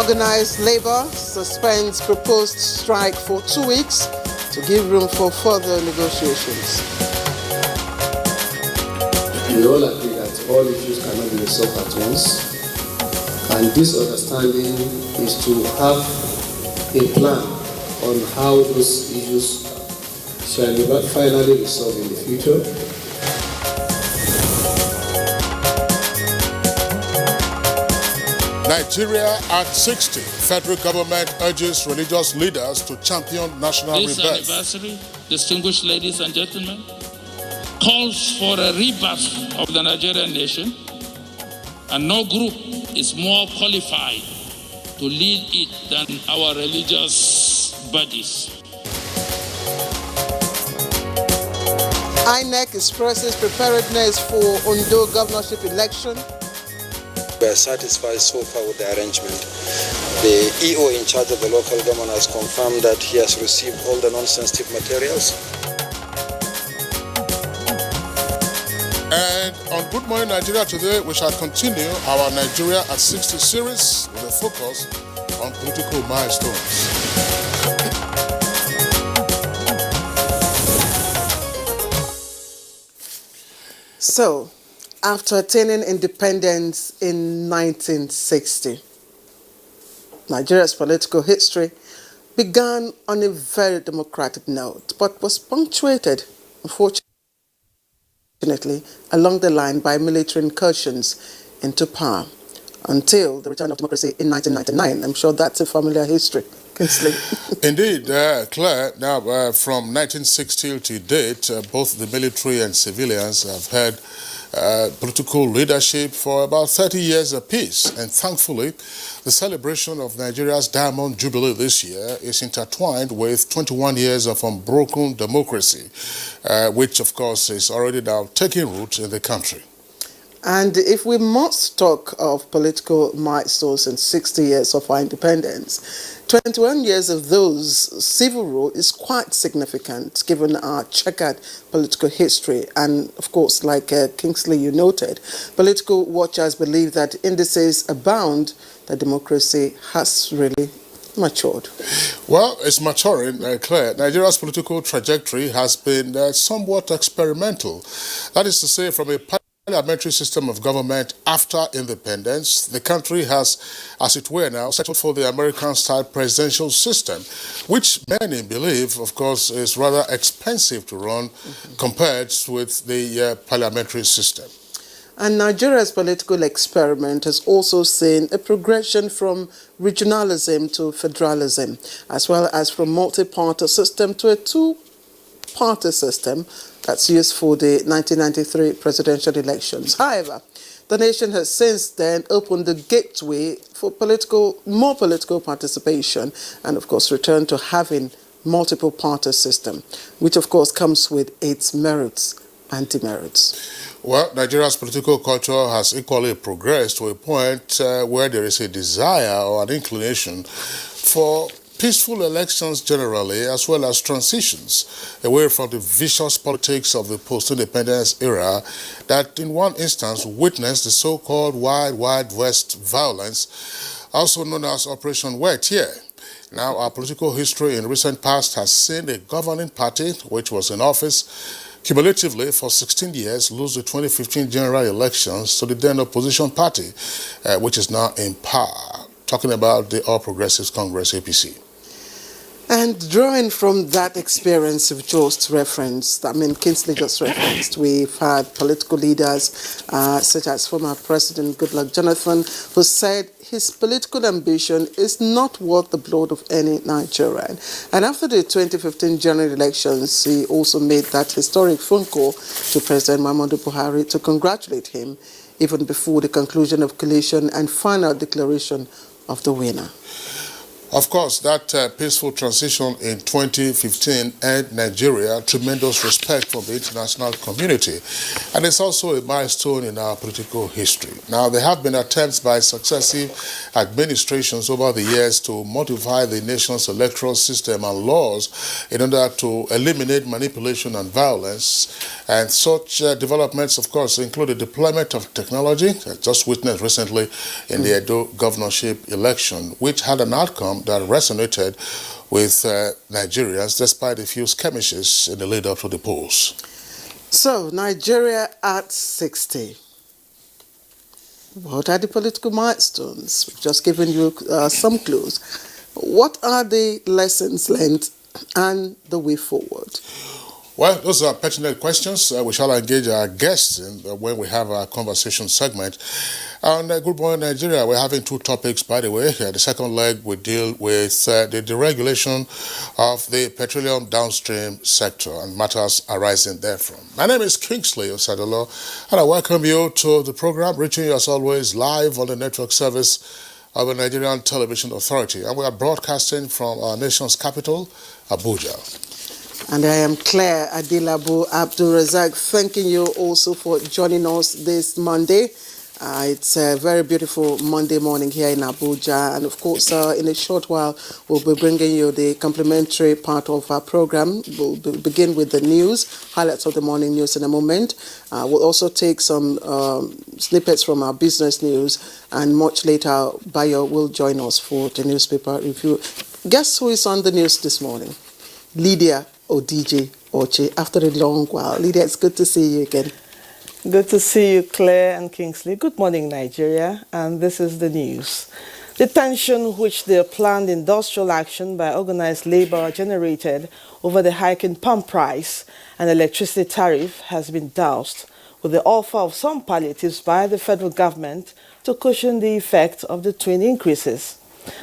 Organized labor suspends proposed strike for 2 weeks to give room for further negotiations. We all agree that all issues cannot be resolved at once, and this understanding is to have a plan on how those issues shall be finally resolved in the future. Nigeria at 60. Federal government urges religious leaders to champion national rebirth. This anniversary, distinguished ladies and gentlemen, calls for a rebirth of the Nigerian nation, and no group is more qualified to lead it than our religious bodies. INEC expresses preparedness for Ondo governorship election. We are satisfied so far with the arrangement. The EO in charge of the local government has confirmed that he has received all the non-sensitive materials. And on Good Morning Nigeria today, we shall continue our Nigeria at 60 series with a focus on political milestones. So, after attaining independence in 1960, Nigeria's political history began on a very democratic note, but was punctuated, unfortunately, along the line by military incursions into power until the return of democracy in 1999. I'm sure that's a familiar history. Kinsley. Indeed, Claire, now from 1960 to date, both the military and civilians have had political leadership for about 30 years apiece, and thankfully the celebration of Nigeria's Diamond Jubilee this year is intertwined with 21 years of unbroken democracy, which of course is already now taking root in the country. And if we must talk of political milestones in 60 years of our independence, 21 years of those civil rule is quite significant given our checkered political history. And of course, like Kingsley, you noted, political watchers believe that indices abound that democracy has really matured. Well, it's maturing, Claire. Nigeria's political trajectory has been somewhat experimental. That is to say, from a parliamentary system of government after independence, the country has, as it were now, settled for the American-style presidential system, which many believe, of course, is rather expensive to run compared with the parliamentary system. And Nigeria's political experiment has also seen a progression from regionalism to federalism, as well as from multi-party system to a two-party system that's used for the 1993 presidential elections. However, the nation has since then opened the gateway for more political participation and, of course, returned to having multiple party system, which, of course, comes with its merits and demerits. Well, Nigeria's political culture has equally progressed to a point where there is a desire or an inclination for peaceful elections generally, as well as transitions away from the vicious politics of the post-independence era that in one instance witnessed the so-called Wild West violence, also known as Operation Wet Year. Now, our political history in recent past has seen a governing party, which was in office cumulatively for 16 years, lose the 2015 general elections to the then opposition party, which is now in power. Talking about the All Progressives Congress, APC. And drawing from that experience of just referenced, Kingsley just referenced, we've had political leaders such as former President Goodluck Jonathan, who said his political ambition is not worth the blood of any Nigerian. And after the 2015 general elections, he also made that historic phone call to President Muhammadu Buhari to congratulate him even before the conclusion of collation and final declaration of the winner. Of course, that peaceful transition in 2015 earned Nigeria tremendous respect from the international community, and it's also a milestone in our political history. Now, there have been attempts by successive administrations over the years to modify the nation's electoral system and laws in order to eliminate manipulation and violence, and such developments, of course, include the deployment of technology, just witnessed recently in the Edo governorship election, which had an outcome that resonated with Nigerians despite a few skirmishes in the lead up to the polls. So, Nigeria at 60. What are the political milestones? We've just given you some clues. What are the lessons learned and the way forward? Well, those are pertinent questions. We shall engage our guests in when we have our conversation segment. And Good Morning Nigeria, we're having two topics, by the way. The second leg, we deal with the deregulation of the petroleum downstream sector and matters arising therefrom. My name is Kingsley Osadolo, and I welcome you to the program, reaching you as always live on the network service of the Nigerian Television Authority. And we are broadcasting from our nation's capital, Abuja. And I am Claire Adilabu Abdulrazak, thanking you also for joining us this Monday. It's a very beautiful Monday morning here in Abuja, and of course, in a short while, we'll be bringing you the complimentary part of our program. We'll begin with the news, highlights of the morning news in a moment. We'll also take some snippets from our business news, and much later, Bayo will join us for the newspaper review. Guess who is on the news this morning? Lydia Odije Oche, after a long while. Lydia, it's good to see you again. Good to see you, Claire and Kingsley. Good morning, Nigeria, and this is the news. The tension which the planned industrial action by organized labor generated over the hike in pump price and electricity tariff has been doused, with the offer of some palliatives by the federal government to cushion the effect of the twin increases.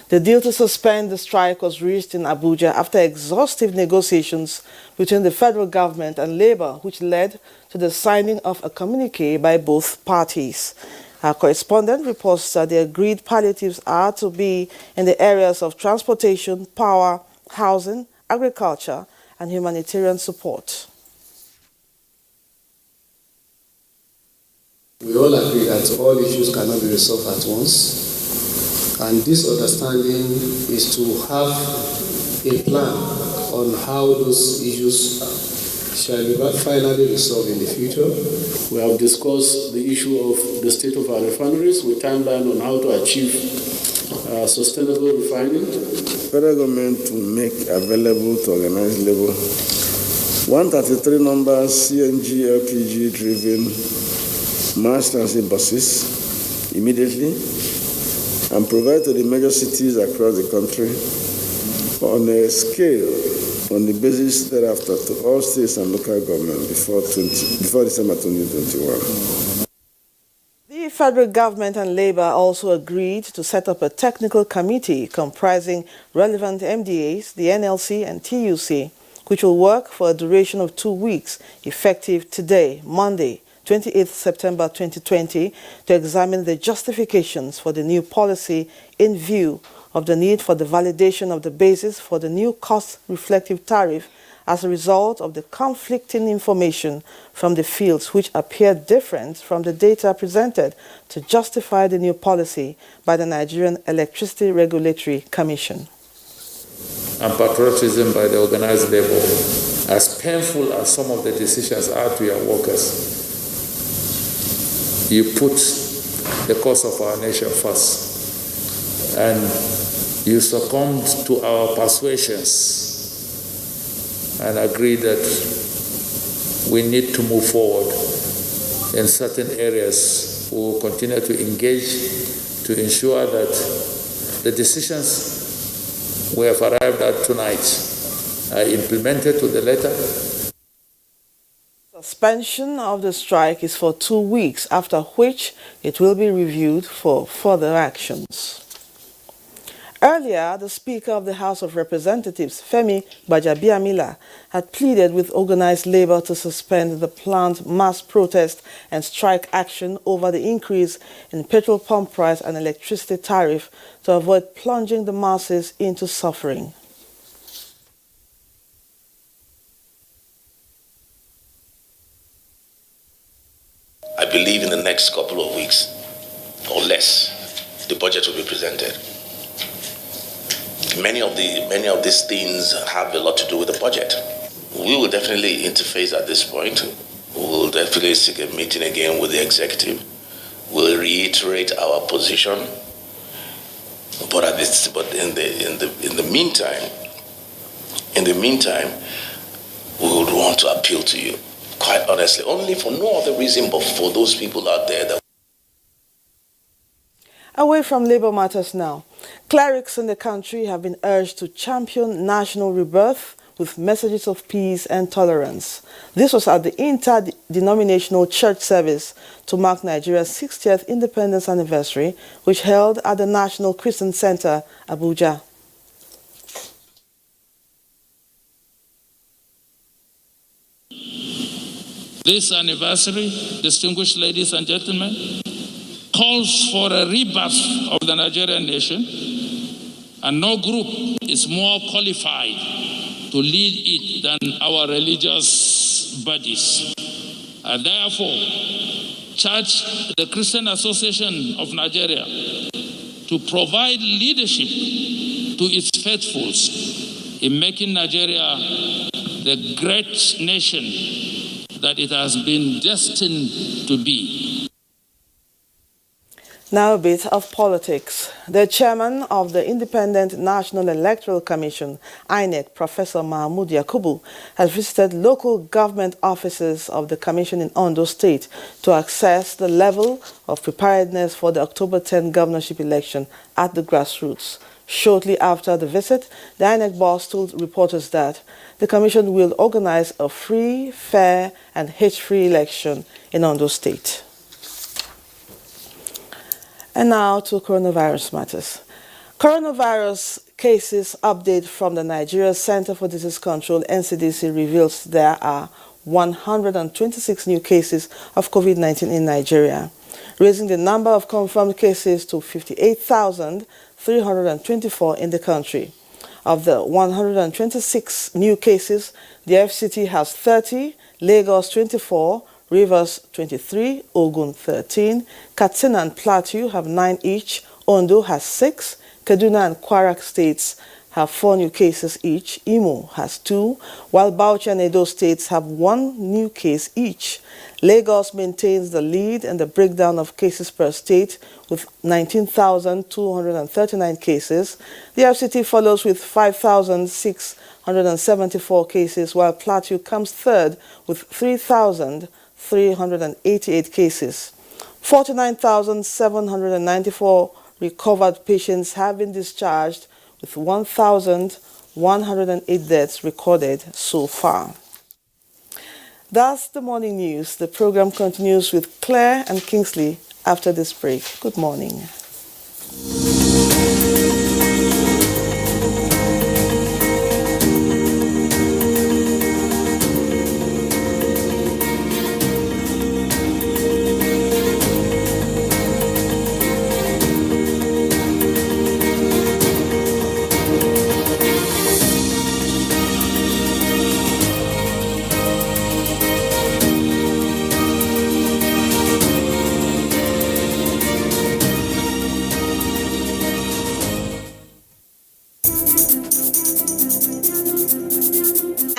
The deal to suspend the strike was reached in Abuja after exhaustive negotiations between the federal government and labor, which led to the signing of a communique by both parties. Our correspondent reports that the agreed palliatives are to be in the areas of transportation, power, housing, agriculture, and humanitarian support. We all agree that all issues cannot be resolved at once. And this understanding is to have a plan on how those issues shall be finally resolved in the future. We have discussed the issue of the state of our refineries with timeline on how to achieve sustainable refining. Federal government will make available to organized labor 133 numbers CNG LPG driven mass transit buses immediately, and provide to the major cities across the country on a scale on the basis thereafter to all states and local government before December 2021. The federal government and labor also agreed to set up a technical committee comprising relevant MDAs, the NLC and TUC, which will work for a duration of 2 weeks, effective today, Monday, 28th September 2020, to examine the justifications for the new policy in view of the need for the validation of the basis for the new cost-reflective tariff as a result of the conflicting information from the fields which appear different from the data presented to justify the new policy by the Nigerian Electricity Regulatory Commission. And patriotism by the organized labor, as painful as some of the decisions are to your workers. You put the cause of our nation first, and you succumbed to our persuasions and agreed that we need to move forward in certain areas. We will continue to engage to ensure that the decisions we have arrived at tonight are implemented to the letter. Suspension of the strike is for 2 weeks, after which it will be reviewed for further actions. Earlier, the Speaker of the House of Representatives, Femi Gbajabiamila, had pleaded with organized labor to suspend the planned mass protest and strike action over the increase in petrol pump price and electricity tariff to avoid plunging the masses into suffering. I believe in the next couple of weeks or less, the budget will be presented. Many of these things have a lot to do with the budget. We will definitely interface at this point. We will definitely seek a meeting again with the executive. We'll reiterate our position. But in the meantime, we would want to appeal to you, quite honestly, only for no other reason but for those people out there that. Away from labor matters now, clerics in the country have been urged to champion national rebirth with messages of peace and tolerance. This was at the interdenominational church service to mark Nigeria's 60th independence anniversary, which held at the National Christian Center, Abuja. This anniversary, distinguished ladies and gentlemen, calls for a rebirth of the Nigerian nation, and no group is more qualified to lead it than our religious bodies. I therefore charge the Christian Association of Nigeria to provide leadership to its faithfuls in making Nigeria the great nation that it has been destined to be. Now a bit of politics. The chairman of the Independent National Electoral Commission, INEC, Professor Mahmoud Yakubu, has visited local government offices of the commission in Ondo State to assess the level of preparedness for the October 10 governorship election at the grassroots. Shortly after the visit, the INEC boss told reporters that the commission will organize a free, fair and hate-free election in Ondo State. And now to coronavirus matters. Coronavirus cases update from the Nigeria Center for Disease Control, NCDC, reveals there are 126 new cases of COVID-19 in Nigeria, raising the number of confirmed cases to 58,324 in the country. Of the 126 new cases, the FCT has 30, Lagos 24, Rivers 23, Ogun 13, Katsina and Plateau have 9 each, Ondo has 6, Kaduna and Kwara states have 4 new cases each, Imo has 2, while Bauchi and Edo states have 1 new case each. Lagos maintains the lead in the breakdown of cases per state with 19,239 cases. The FCT follows with 5,674 cases, while Plateau comes third with 3,388 cases. 49,794 recovered patients have been discharged, with 1,108 deaths recorded so far. That's the morning news. The program continues with Claire and Kingsley after this break. Good morning.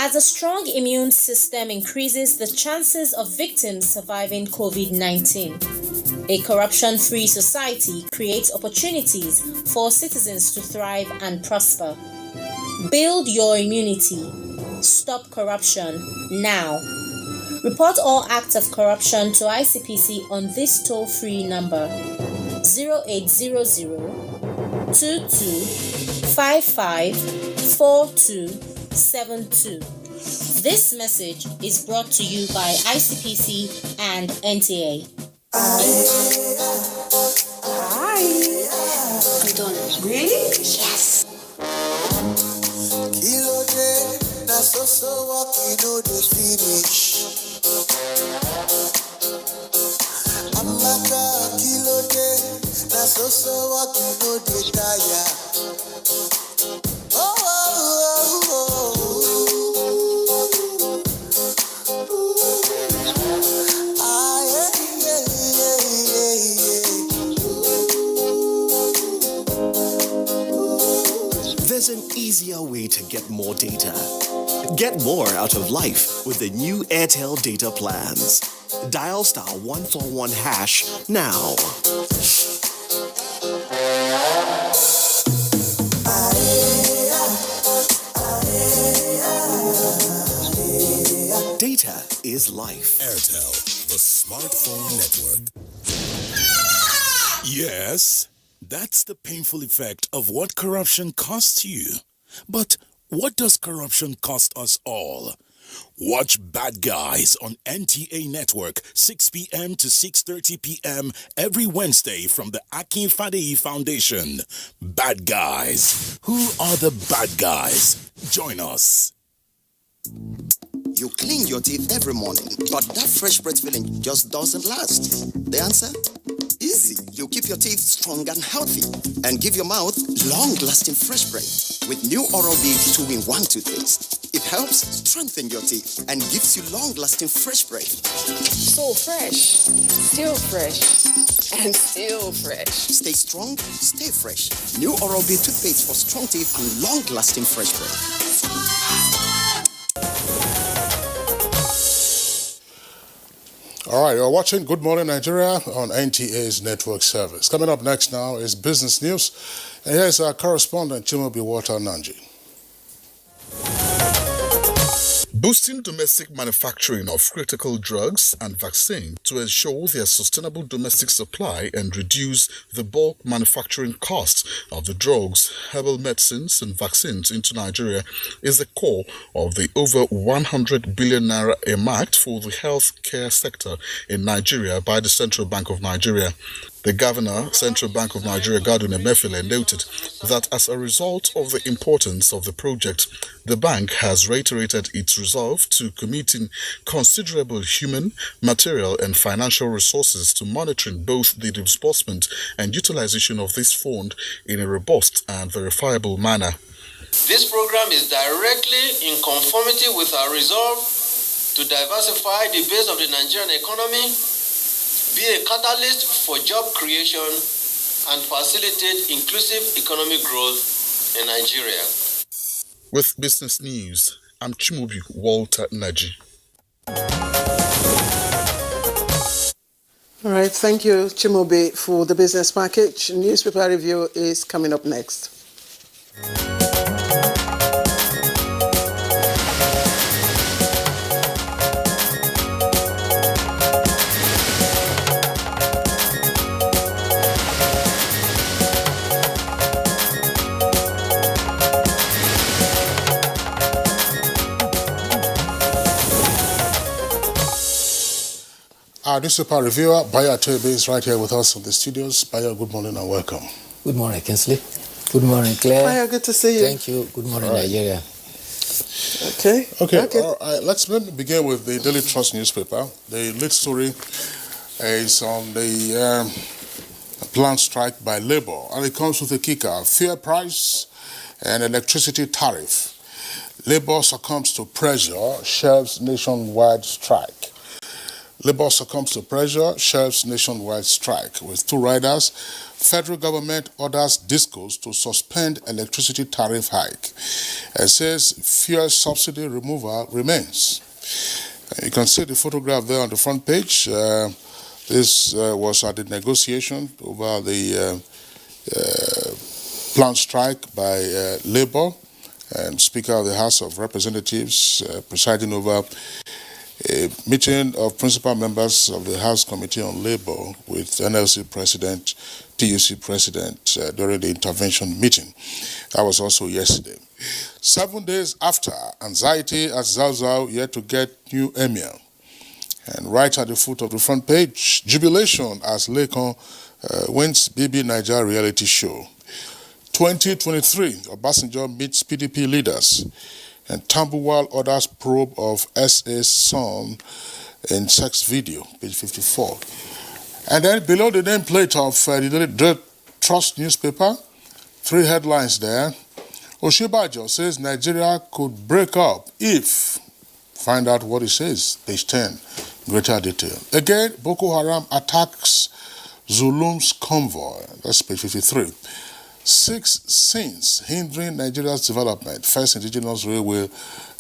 As a strong immune system increases the chances of victims surviving COVID-19, a corruption-free society creates opportunities for citizens to thrive and prosper. Build your immunity. Stop corruption now. Report all acts of corruption to ICPC on this toll-free number 0800 22 55 4272. This message is brought to you by ICPC and NTA. Hi. Hold on. Really? Yes. Kilo day, na so walk, the finish. Amaka kilo day, na so walk, the tire. There's an easier way to get more data. Get more out of life with the new Airtel data plans. Dial *141# now. Data is life. Airtel, the smartphone network. Yes, that's the painful effect of what corruption costs you. But what does corruption cost us all? Watch Bad Guys on NTA Network, 6 p.m. to 6:30 p.m. every Wednesday from the Akin Fadeyi Foundation. Bad Guys. Who are the bad guys? Join us. You clean your teeth every morning, but that fresh breath feeling just doesn't last. The answer? Easy. You keep your teeth strong and healthy and give your mouth long-lasting fresh breath with new Oral-B 2-in-1 toothpaste. It helps strengthen your teeth and gives you long-lasting fresh breath. So fresh, still fresh, and still fresh. Stay strong, stay fresh. New Oral-B toothpaste for strong teeth and long-lasting fresh breath. All right, you're watching Good Morning Nigeria on NTA's network service. Coming up next now is business news. And here's our correspondent, Chimobi Walter Nanji. Boosting domestic manufacturing of critical drugs and vaccines to ensure their sustainable domestic supply and reduce the bulk manufacturing costs of the drugs, herbal medicines and vaccines into Nigeria is the core of the over 100 billion naira earmarked for the health care sector in Nigeria by the Central Bank of Nigeria. The Governor, Central Bank of Nigeria, Godwin Emefiele, noted that as a result of the importance of the project, the bank has reiterated its resolve to committing considerable human, material and financial resources to monitoring both the disbursement and utilization of this fund in a robust and verifiable manner. This program is directly in conformity with our resolve to diversify the base of the Nigerian economy, be a catalyst for job creation, and facilitate inclusive economic growth in Nigeria. With business news, I'm Chimobi Walter Naji. All right, thank you, Chimobi, for the business package. Newspaper review is coming up next. Our newspaper reviewer, Bayo Atebe, is right here with us in the studios. Bayo, good morning and welcome. Good morning, Kinsley. Good morning, Claire. Bayo, good to see you. Thank you. Good morning, Nigeria. Okay. All right. Let me begin with the Daily Trust newspaper. The lead story is on the planned strike by Labour, and it comes with a kicker: fuel price and electricity tariff. Labour succumbs to pressure, shelves nationwide strike. Labour succumbs to pressure, shelves nationwide strike. With two riders, federal government orders discos to suspend electricity tariff hike and says fuel subsidy removal remains. You can see the photograph there on the front page. This was at the negotiation over the planned strike by Labour, and Speaker of the House of Representatives presiding over a meeting of principal members of the House Committee on Labour with NLC President, TUC President during the intervention meeting. That was also yesterday. 7 days after, anxiety at Zauzau yet to get new emir. And right at the foot of the front page, jubilation as Lekon wins BB Nigeria reality show. 2023, Obasanjo meets PDP leaders, and Tambuwal orders probe of SA's son in sex video, page 54. And then below the nameplate of the Trust newspaper, 3 headlines there. Oshibajo says Nigeria could break up if, find out what it says, page 10, greater detail. Again, Boko Haram attacks Zulum's convoy, that's page 53. 6 sins hindering Nigeria's development. First Indigenous Railway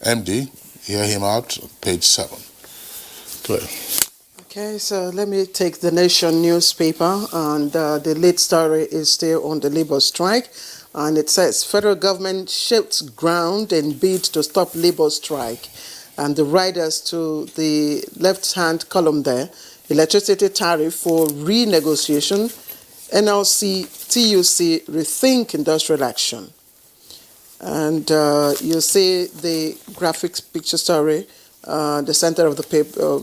MD, hear him out, page 7. Clear. Okay, so let me take the Nation newspaper, and the lead story is still on the labor strike, and it says federal government shifts ground in bid to stop labor strike. And the riders to the left-hand column there, electricity tariff for renegotiation, NLC, TUC rethink industrial action. And you see the graphics picture story, the center of the paper,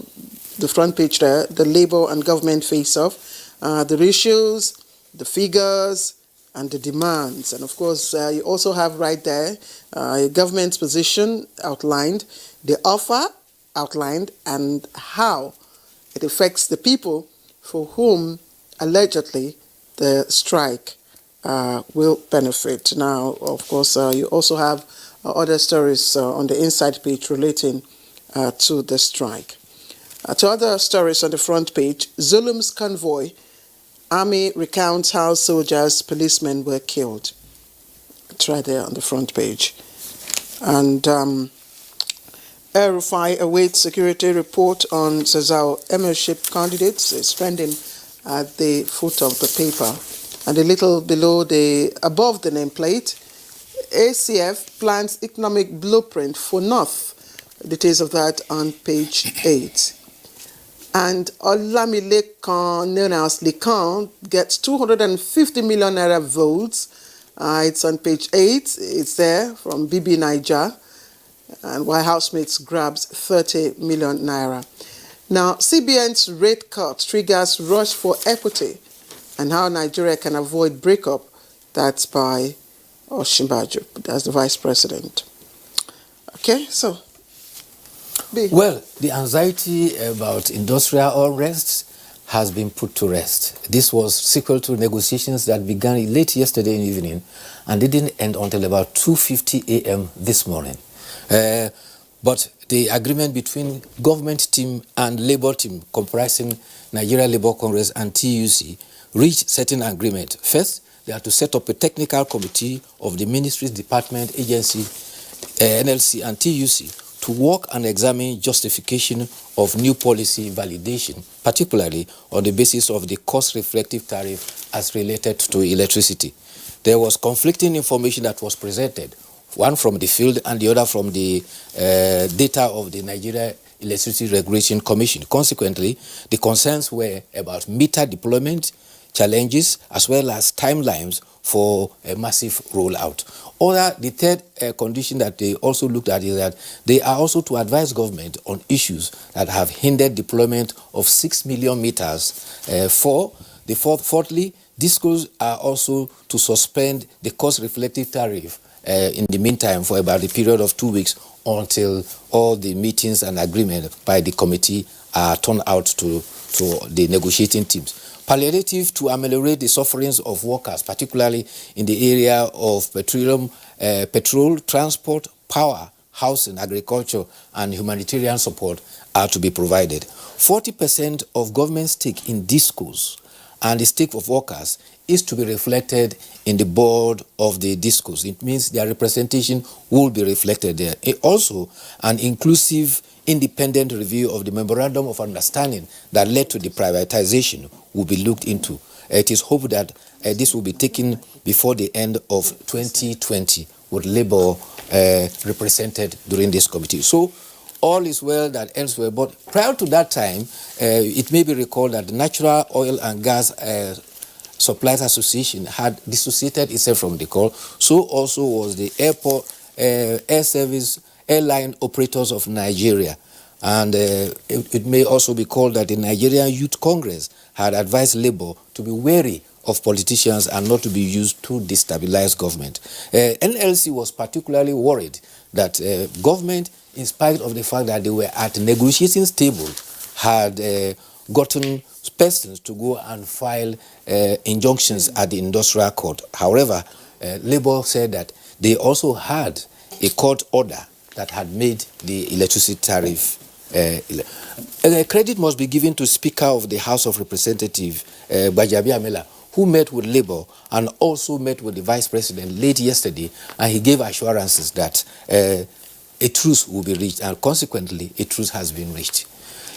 the front page there, the labor and government face-off, the issues, the figures, and the demands. And of course, you also have right there government's position outlined, the offer outlined, and how it affects the people for whom allegedly the strike will benefit. Now, of course, you also have other stories on the inside page relating to the strike. To other stories on the front page, Zulum's convoy, army recounts how soldiers, policemen were killed. It's right there on the front page. And El-Rufai awaits security report on Sazao Emirship candidates. It's trending at the foot of the paper. And a little below above the nameplate, ACF plans economic blueprint for North. Details of that on page 8. And Olamilekan, known as Lekan, gets 250 million naira votes. It's on page 8. It's there from BB Niger. And while housemates grabs 30 million naira. Now, CBN's rate cut triggers rush for equity, and how Nigeria can avoid breakup. That's by Oshibajo, that's the vice president. Okay, so. B. Well, the anxiety about industrial unrest has been put to rest. This was sequel to negotiations that began late yesterday evening and didn't end until about 2:50 a.m. this morning. But the agreement between government team and labor team comprising Nigeria Labour Congress and TUC reached certain agreement. First, they are to set up a technical committee of the ministries, department, agency, NLC and TUC to work and examine justification of new policy validation, particularly on the basis of the cost-reflective tariff as related to electricity. There was conflicting information that was presented, one from the field and the other from the data of the Nigeria Electricity Regulation Commission. Consequently, the concerns were about meter deployment challenges as well as timelines for a massive rollout. The third condition that they also looked at is that they are also to advise government on issues that have hindered deployment of 6 million meters. Fourthly, DISCOs are also to suspend the cost-reflective tariff in the meantime for about a period of 2 weeks until all the meetings and agreement by the committee are turned out to the negotiating teams. Palliative to ameliorate the sufferings of workers, particularly in the area of petroleum, petrol, transport, power, housing, agriculture, and humanitarian support are to be provided. 40% of government stake in DISCOs and the stake of workers is to be reflected in the board of the DISCOs. It means their representation will be reflected there. Also, an inclusive independent review of the Memorandum of Understanding that led to the privatization will be looked into. It is hoped that this will be taken before the end of 2020 with Labour represented during this committee. So all is well that ends well. But prior to that time, it may be recalled that the Natural Oil and Gas Suppliers Association had dissociated itself from the call. So also was the Airline Operators of Nigeria. And it may also be called that the Nigerian Youth Congress had advised Labour to be wary of politicians and not to be used to destabilize government. NLC was particularly worried that government, in spite of the fact that they were at negotiating table, had gotten persons to go and file injunctions at the industrial court. However, Labour said that they also had a court order that had made the electricity tariff. Credit must be given to Speaker of the House of Representatives, Bajabi Amela, who met with Labour and also met with the Vice President late yesterday, and he gave assurances that a truce will be reached, and consequently, a truce has been reached.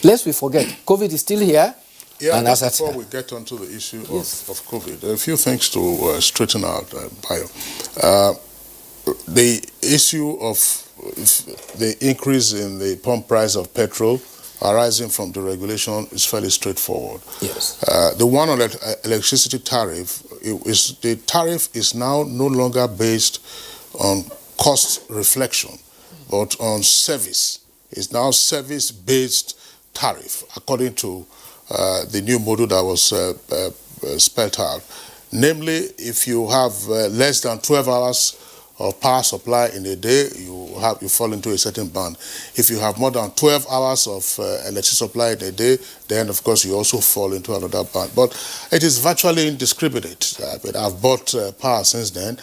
Lest we forget, COVID is still here. Yeah, and before we get onto the issue of COVID, there are a few things to straighten out, Bayo. The issue of the increase in the pump price of petrol arising from deregulation is fairly straightforward. Yes. The one on electricity tariff, the tariff is now no longer based on cost reflection, but on service. It's now service-based tariff, according to the new model that was spelled out. Namely, if you have less than 12 hours of power supply in a day, you fall into a certain band. If you have more than 12 hours of electricity supply in a day, then of course you also fall into another band. But it is virtually indiscriminate. I've bought power since then,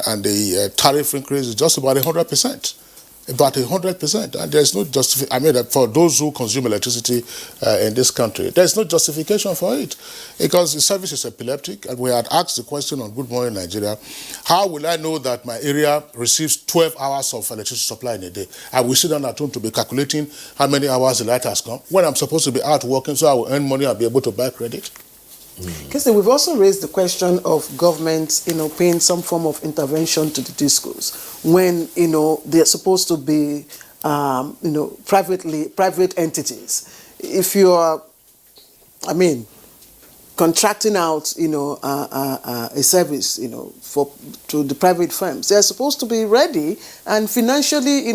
and the tariff increase is just about 100%. About 100%, and there's no justification. I mean, for those who consume electricity in this country, there's no justification for it, because the service is epileptic. And we had asked the question on Good Morning Nigeria: how will I know that my area receives 12 hours of electricity supply in a day? I will sit down at home to be calculating how many hours the light has come when I'm supposed to be out working, so I will earn money and be able to buy credit. Kasi, we've also raised the question of governments, paying some form of intervention to the discos when, they're supposed to be, private entities. If you are, contracting out, a service, to the private firms, they're supposed to be ready and financially,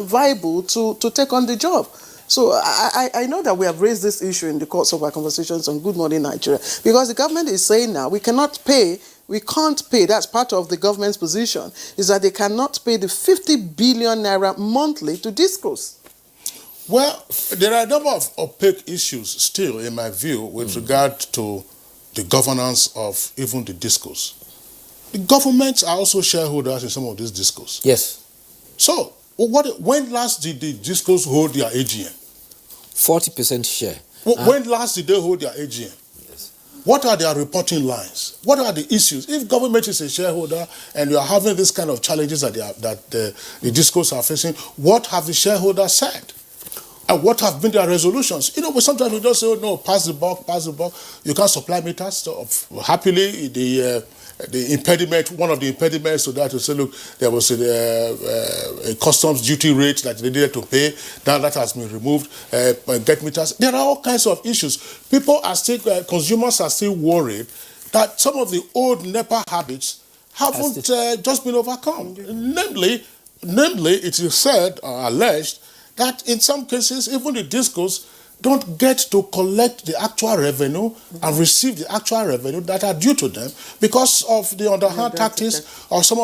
viable to take on the job. So I know that we have raised this issue in the course of our conversations on Good Morning Nigeria, because the government is saying now we can't pay, that's part of the government's position, is that they cannot pay the 50 billion naira monthly to discos. Well, there are a number of opaque issues still, in my view, with regard to the governance of even the discos. The governments are also shareholders in some of these discos. Yes. So, when last did the discos hold their AGM? 40% share. When last did they hold their AGM? Yes. What are their reporting lines? What are the issues? If government is a shareholder and you are having this kind of challenges that the discos are facing, what have the shareholders said? And what have been their resolutions? But sometimes we just say, oh, no, pass the buck. You can't supply meters. So happily, the impediment, one of the impediments to that, to say, look, there was a customs duty rate that they needed to pay. Now that has been removed. Get meters. There are all kinds of issues. Consumers are still worried that some of the old NEPA habits haven't just been overcome. Namely, it is said or alleged that in some cases, even the discos don't get to collect the actual revenue and receive the actual revenue that are due to them because of the underhand tactics of some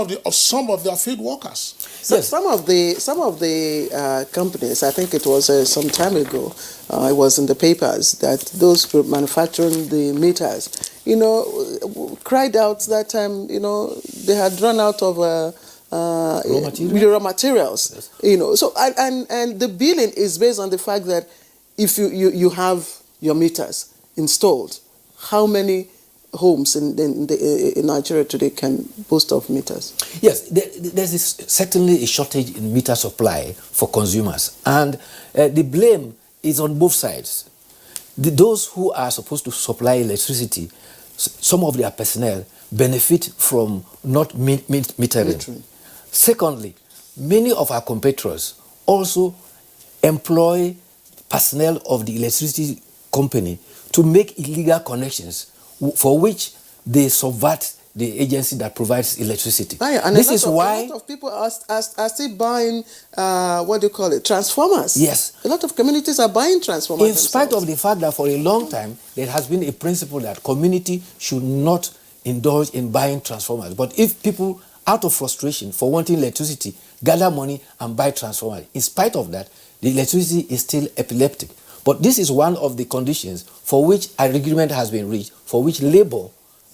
of their field workers. So yes. Some of the companies, I think it was some time ago, it was in the papers that those manufacturing the meters, cried out that they had run out of raw materials. Yes. So and the billing is based on the fact that if you have your meters installed, how many homes in Nigeria today can boast of meters? Yes, there's certainly a shortage in meter supply for consumers, and the blame is on both sides. Those who are supposed to supply electricity, some of their personnel benefit from not metering. Secondly, many of our competitors also employ personnel of the electricity company to make illegal connections for which they subvert the agency that provides electricity. And this is why a lot of people are still buying transformers. Yes. A lot of communities are buying transformers. In spite of the fact that for a long time there has been a principle that community should not indulge in buying transformers. But if people, out of frustration for wanting electricity, gather money and buy transformers, in spite of that, the electricity is still epileptic. But this is one of the conditions for which an agreement has been reached, for which Labour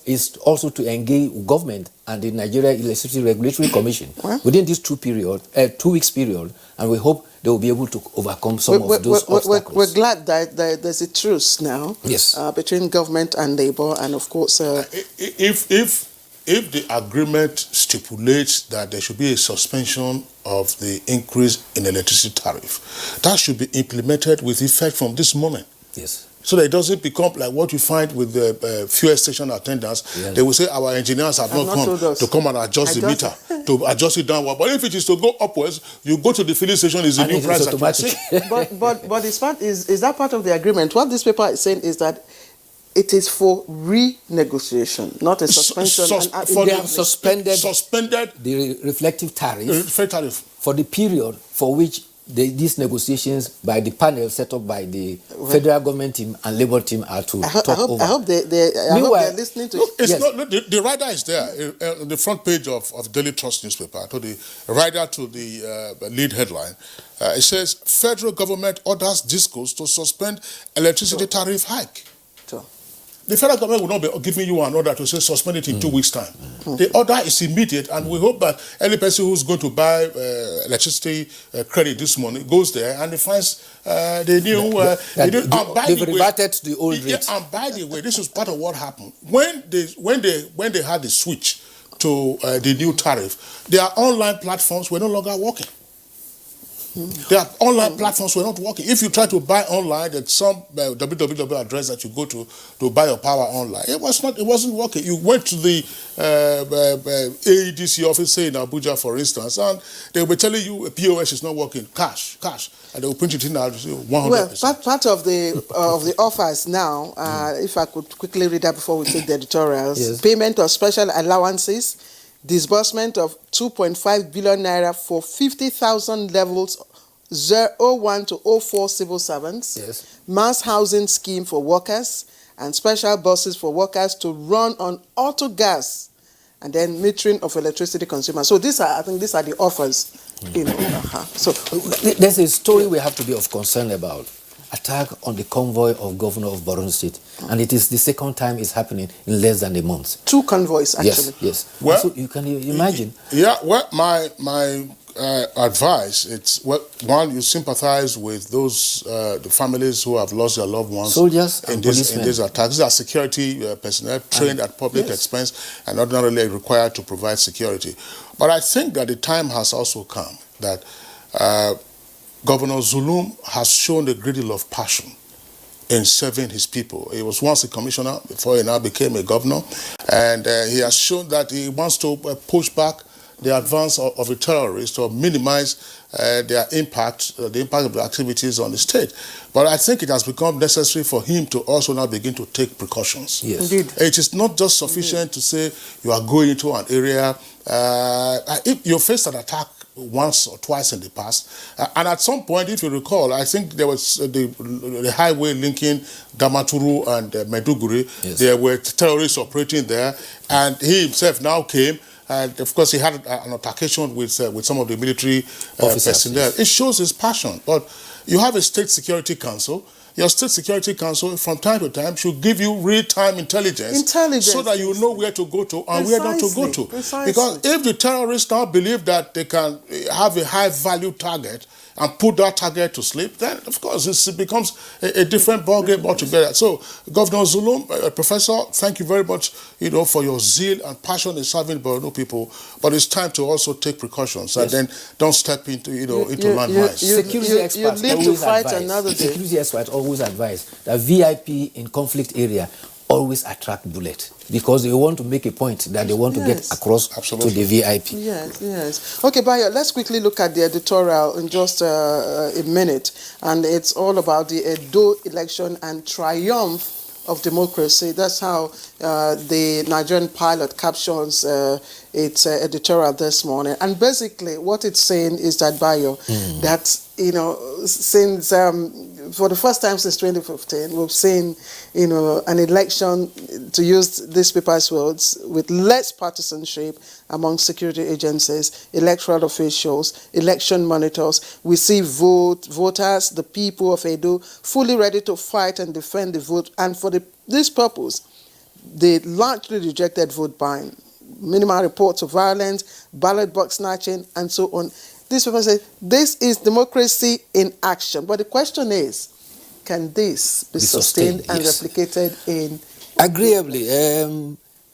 is also to engage government and the Nigeria Electricity Regulatory Commission within this 2 weeks period, and we hope they will be able to overcome some of those obstacles. We're glad that there's a truce now between government and Labour, and of course... If the agreement stipulates that there should be a suspension of the increase in electricity tariff, that should be implemented with effect from this moment. Yes. So that it doesn't become like what you find with the fuel station attendants. Yeah. They will say our engineers have not come to come and adjust the meter, to adjust it downward. But if it is to go upwards, you go to the filling station, is a new price that you see. But is that part of the agreement? What this paper is saying is that it is for renegotiation, not a suspension. They have suspended the reflective tariff for the period for which these negotiations by the panel set up by the federal government team and Labour team are to talk over. I hope they're listening to it. The rider is there on the front page of Daily Trust newspaper. To the rider to the lead headline, it says, federal government orders discos to suspend electricity tariff hike. The federal government will not be giving you an order to say suspend it in 2 weeks' time. The order is immediate, and we hope that any person who's going to buy electricity credit this morning goes there and he finds the new... they've reverted to the old rate. And by the way, this is part of what happened. When they had the switch to the new tariff, their online platforms were no longer working. Their online platforms were not working. If you try to buy online at some www address that you go to buy your power online, it wasn't working. You went to the AEDC office, say in Abuja, for instance, and they will be telling you POS is not working, cash, and they will print it in out 100%. Well, part of the offers now, if I could quickly read that before we take the editorials, payment of special allowances, disbursement of 2.5 billion naira for 50,000 levels 01 to 04 civil servants, mass housing scheme for workers, and special buses for workers to run on auto gas, and then metering of electricity consumers. So I think these are the offers. So there's a story we have to be of concern about. Attack on the convoy of Governor of Borno State, and it is the second time it's happening in less than a month. 2 convoys, actually. Yes. Well, so you can imagine. My advice, it's one, you sympathize with those the families who have lost their loved ones, soldiers in these attacks. These are security personnel trained at public expense and ordinarily required to provide security. But I think that the time has also come that Governor Zulum has shown a great deal of passion in serving his people. He was once a commissioner before he now became a governor, and he has shown that he wants to push back the advance of the terrorists or minimize their impact, the impact of the activities on the state. But I think it has become necessary for him to also now begin to take precautions. Yes. Indeed. It is not just sufficient to say you are going into an area. If you faced an attack once or twice in the past, and at some point, if you recall, I think there was the highway linking Damaturu and Maiduguri. There were terrorists operating there, and he himself now came. And of course, he had an altercation with some of the military personnel. It shows his passion. But you have a state security council. Your state security council, from time to time, should give you real-time intelligence so that you know where to go to and where not to go to. Because if the terrorists now believe that they can have a high-value target and put that target to sleep, then, of course, it becomes a different ballgame altogether. So, Governor Zulum, Professor, thank you very much, for your zeal and passion in serving Borno people. But it's time to also take precautions and then don't step into landmines. Security experts you need to fight another day. Security experts always advise that VIP in conflict area always attract bullet, because they want to make a point that they want to get across to the VIP. Yes. Okay, Bayo, let's quickly look at the editorial in just a minute. And it's all about the Edo election and triumph of democracy. That's how the Nigerian Pilot captions its editorial this morning. And basically what it's saying is that, Bayo, that, since for the first time since 2015, we've seen, an election, to use this paper's words, with less partisanship among security agencies, electoral officials, election monitors. We see voters, the people of Edo, fully ready to fight and defend the vote. And for this purpose, they largely rejected vote buying, minimal reports of violence, ballot box snatching, and so on. This paper says this is democracy in action. But the question is, can this be sustained and yes. replicated in... Agreeably,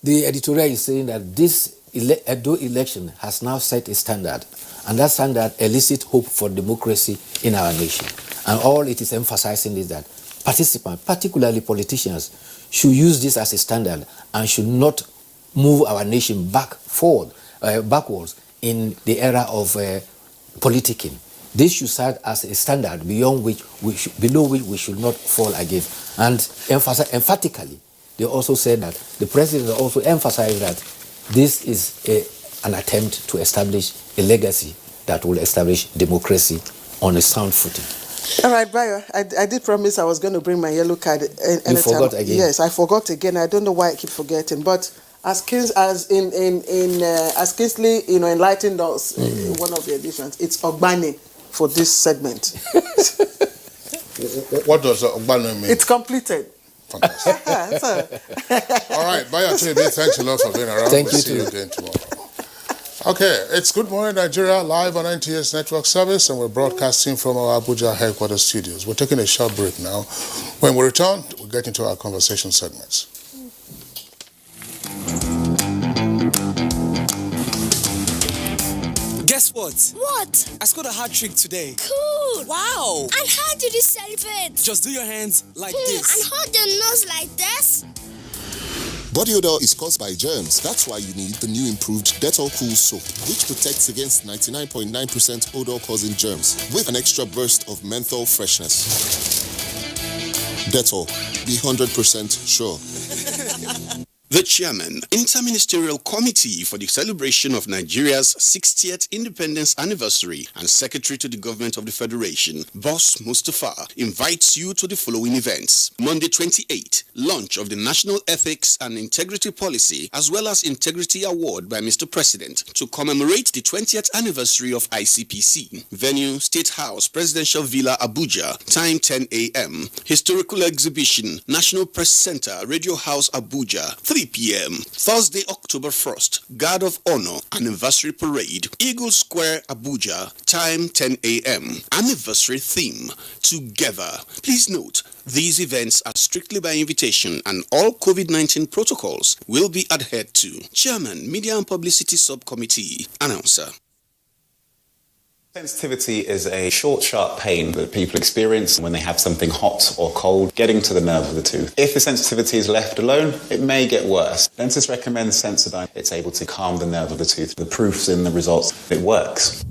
the editorial is saying that this Edo election has now set a standard, and that standard elicits hope for democracy in our nation. And all it is emphasizing is that participants, particularly politicians, should use this as a standard and should not move our nation backwards in the era of politicking. This should serve as a standard below which we should not fall against. And emphatically, they also said that the president also emphasized that this is an attempt to establish a legacy that will establish democracy on a sound footing. All right, Bayo, I did promise I was going to bring my yellow card. You forgot again? Yes, I forgot again. I don't know why I keep forgetting, but as Kingsley, enlightened us in one of the editions, it's Ogbani for this segment. What does Ogbani mean? It's completed. Fantastic. All right, Bayo Chebe, thanks a lot for being around. Thank we'll you see too. you again tomorrow. Okay, it's Good Morning Nigeria, live on NTA's network service, and we're broadcasting from our Abuja headquarters studios. We're taking a short break now. When we return, we'll get into our conversation segments. Guess what? What? I scored a hat trick today. Cool. Wow. And how did you celebrate? Just do your hands like this. And hold your nose like this. Body odor is caused by germs. That's why you need the new improved Dettol Cool Soap, which protects against 99.9% odor-causing germs with an extra burst of menthol freshness. Dettol, be 100% sure. The chairman, Interministerial Committee for the celebration of Nigeria's 60th independence anniversary and secretary to the government of the Federation, Boss Mustafa, invites you to the following events. Monday 28, launch of the National Ethics and Integrity Policy as well as Integrity Award by Mr. President to commemorate the 20th anniversary of ICPC. Venue, State House, Presidential Villa, Abuja. Time 10 a.m. Historical exhibition, National Press Center, Radio House, Abuja. 3 p.m. Thursday, October 1st, Guard of Honor Anniversary Parade, Eagle Square, Abuja. Time 10 a.m. Anniversary theme, Together. Please note, these events are strictly by invitation and all COVID-19 protocols will be adhered to. Chairman, Media and Publicity Subcommittee, Announcer. Sensitivity is a short, sharp pain that people experience when they have something hot or cold getting to the nerve of the tooth. If the sensitivity is left alone, it may get worse. Dentists recommend Sensodyne. It's able to calm the nerve of the tooth. The proof's in the results. It works.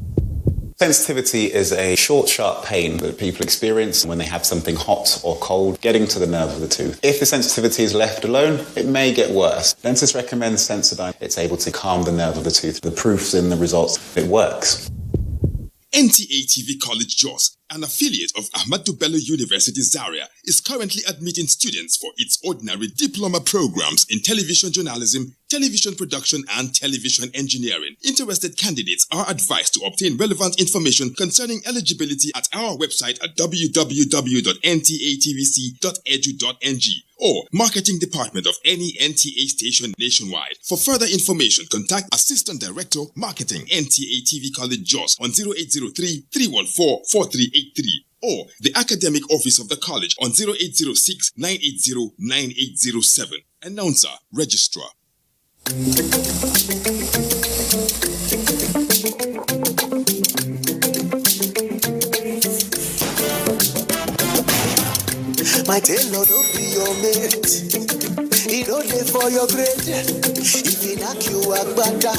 Sensitivity is a short, sharp pain that people experience when they have something hot or cold getting to the nerve of the tooth. If the sensitivity is left alone, it may get worse. Dentists recommend Sensodyne. It's able to calm the nerve of the tooth. The proof's in the results. It works. NTA TV College Jos, an affiliate of Ahmadu Bello University Zaria, is currently admitting students for its ordinary diploma programs in television journalism, television production, and television engineering. Interested candidates are advised to obtain relevant information concerning eligibility at our website at www.ntatvc.edu.ng or marketing department of any NTA station nationwide. For further information, contact Assistant Director, Marketing, NTA TV College Jos on 0803-314-4383 or the Academic Office of the College on 0806-980-9807. Announcer, Registrar. My tailor don't be your mate. He don't live for your grade. If he knock you a bada,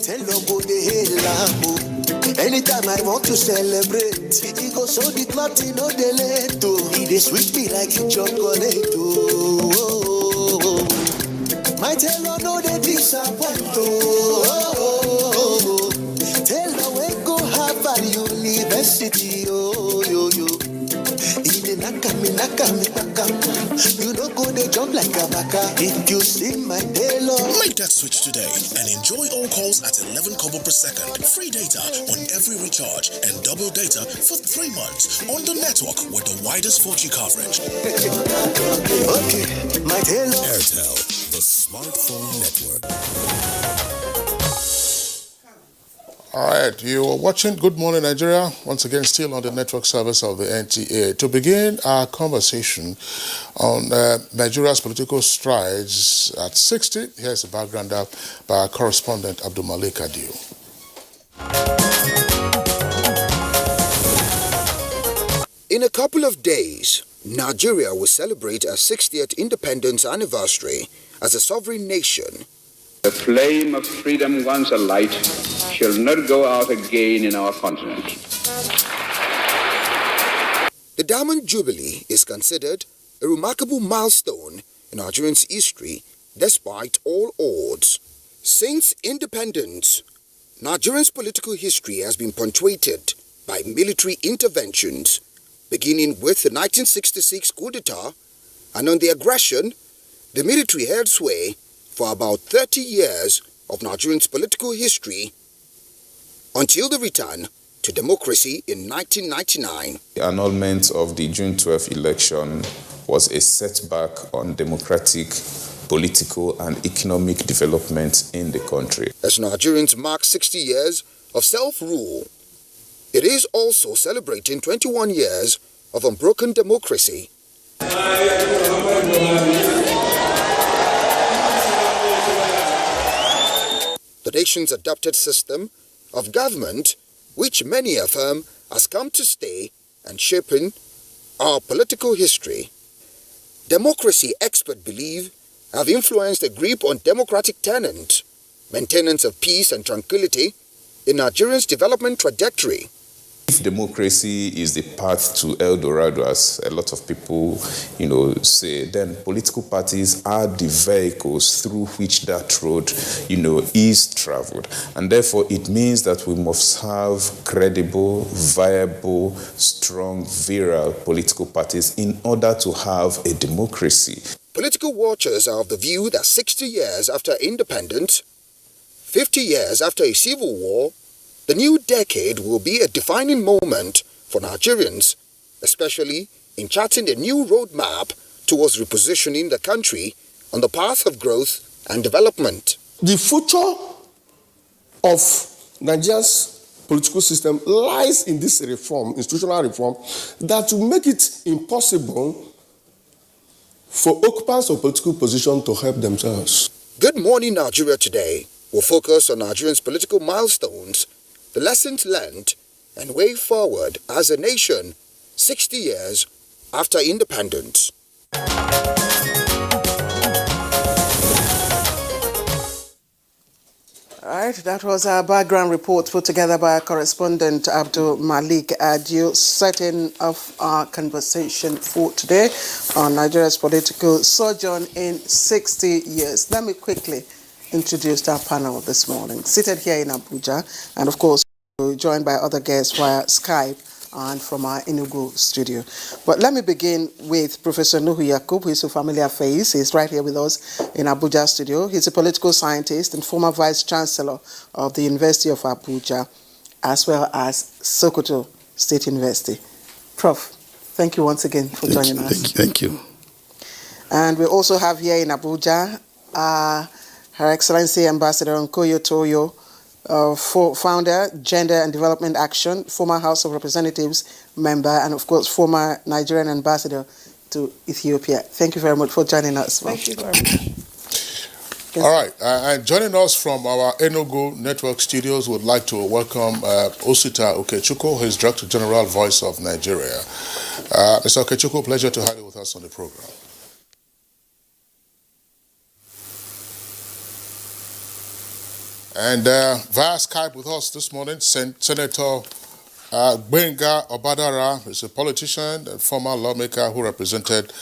tell no go the hell. Anytime I want to celebrate, he go so the cloth he no delay to. He dey sweet me like a chocolate. Oh. My tailor no dey disappoint. Oh. Tailor we go Harvard University. Oh yo. In the You don't go they jump like a baka. If you see my tailor. Make that switch today and enjoy all calls at 11 kobo per second. Free data on every recharge and double data for 3 months on the network with the widest 4G coverage. Okay, my tailor. Airtel, the smartphone network. All right, you are watching Good Morning Nigeria, once again still on the network service of the NTA. To begin our conversation on Nigeria's political strides at 60, here's a background up by our correspondent Abdul Malik Adio. In a couple of days, Nigeria will celebrate our 60th independence anniversary as a sovereign nation. The flame of freedom once alight shall not go out again in our continent. The Diamond Jubilee is considered a remarkable milestone in Nigerians' history despite all odds. Since independence, Nigerians' political history has been punctuated by military interventions, beginning with the 1966 coup d'etat, and on the aggression, the military held sway for about 30 years of Nigerians' political history until the return to democracy in 1999. The annulment of the June 12 election was a setback on democratic, political and economic development in the country. As Nigerians mark 60 years of self-rule, it is also celebrating 21 years of unbroken democracy. The nation's adopted system of government, which many affirm has come to stay and shaping our political history. Democracy experts believe have influenced a grip on democratic tenets, maintenance of peace and tranquility in Nigeria's development trajectory. If democracy is the path to El Dorado, as a lot of people, say, then political parties are the vehicles through which that road, is traveled. And therefore, it means that we must have credible, viable, strong, virile political parties in order to have a democracy. Political watchers are of the view that 60 years after independence, 50 years after a civil war, the new decade will be a defining moment for Nigerians, especially in charting a new roadmap towards repositioning the country on the path of growth and development. The future of Nigeria's political system lies in this reform, institutional reform, that will make it impossible for occupants of political position to help themselves. Good Morning Nigeria today will focus on Nigerians' political milestones, the lessons learned, and way forward as a nation 60 years after independence. All right, that was our background report put together by our correspondent Abdul Malik Adio, setting off our conversation for today on Nigeria's political sojourn in 60 years. Let me quickly introduced our panel this morning, seated here in Abuja, and of course, joined by other guests via Skype and from our Enugu studio. But let me begin with Professor Nuhu Yakub, who is a familiar face. He's right here with us in Abuja studio. He's a political scientist and former Vice Chancellor of the University of Abuja, as well as Sokoto State University. Prof, thank you once again for joining us. Thank you. And we also have here in Abuja, Her Excellency Ambassador Nkoyo Toyo, founder, Gender and Development Action, former House of Representatives member, and of course, former Nigerian ambassador to Ethiopia. Thank you very much for joining us. Thank you very much. All right, and joining us from our Enugu Network studios, would like to welcome Osita Okechukwu, who is Director General Voice of Nigeria. Mr. Okechukwu, pleasure to have you with us on the program. And via Skype with us this morning, Senator Gbenga Obadara is a politician and former lawmaker who represented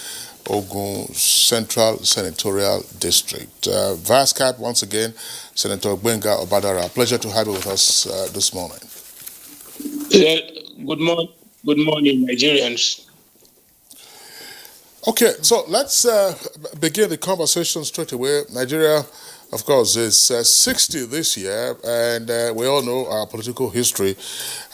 Ogun Central Senatorial District. Via Skype, once again, Senator Gbenga Obadara. Pleasure to have you with us this morning. Good morning, Nigerians. Okay, so let's begin the conversation straight away. Nigeria, of course, is 60 this year, and we all know our political history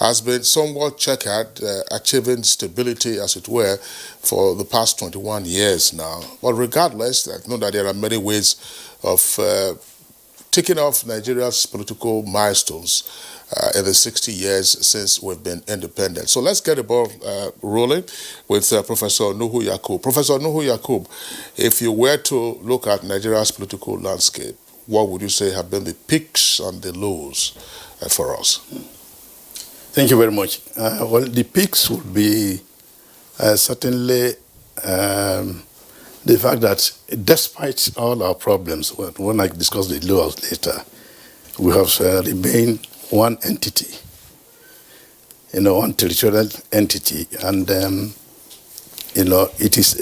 has been somewhat checkered, achieving stability, as it were, for the past 21 years now. But regardless, I know that there are many ways of ticking off Nigeria's political milestones in the 60 years since we've been independent. So let's get the ball rolling with Professor Nuhu Yakub. Professor Nuhu Yakub, if you were to look at Nigeria's political landscape, what would you say have been the peaks and the lows for us? Thank you very much. Well, the peaks would be certainly the fact that despite all our problems, when I discuss the lows later, we have remained one entity, one territorial entity, and it is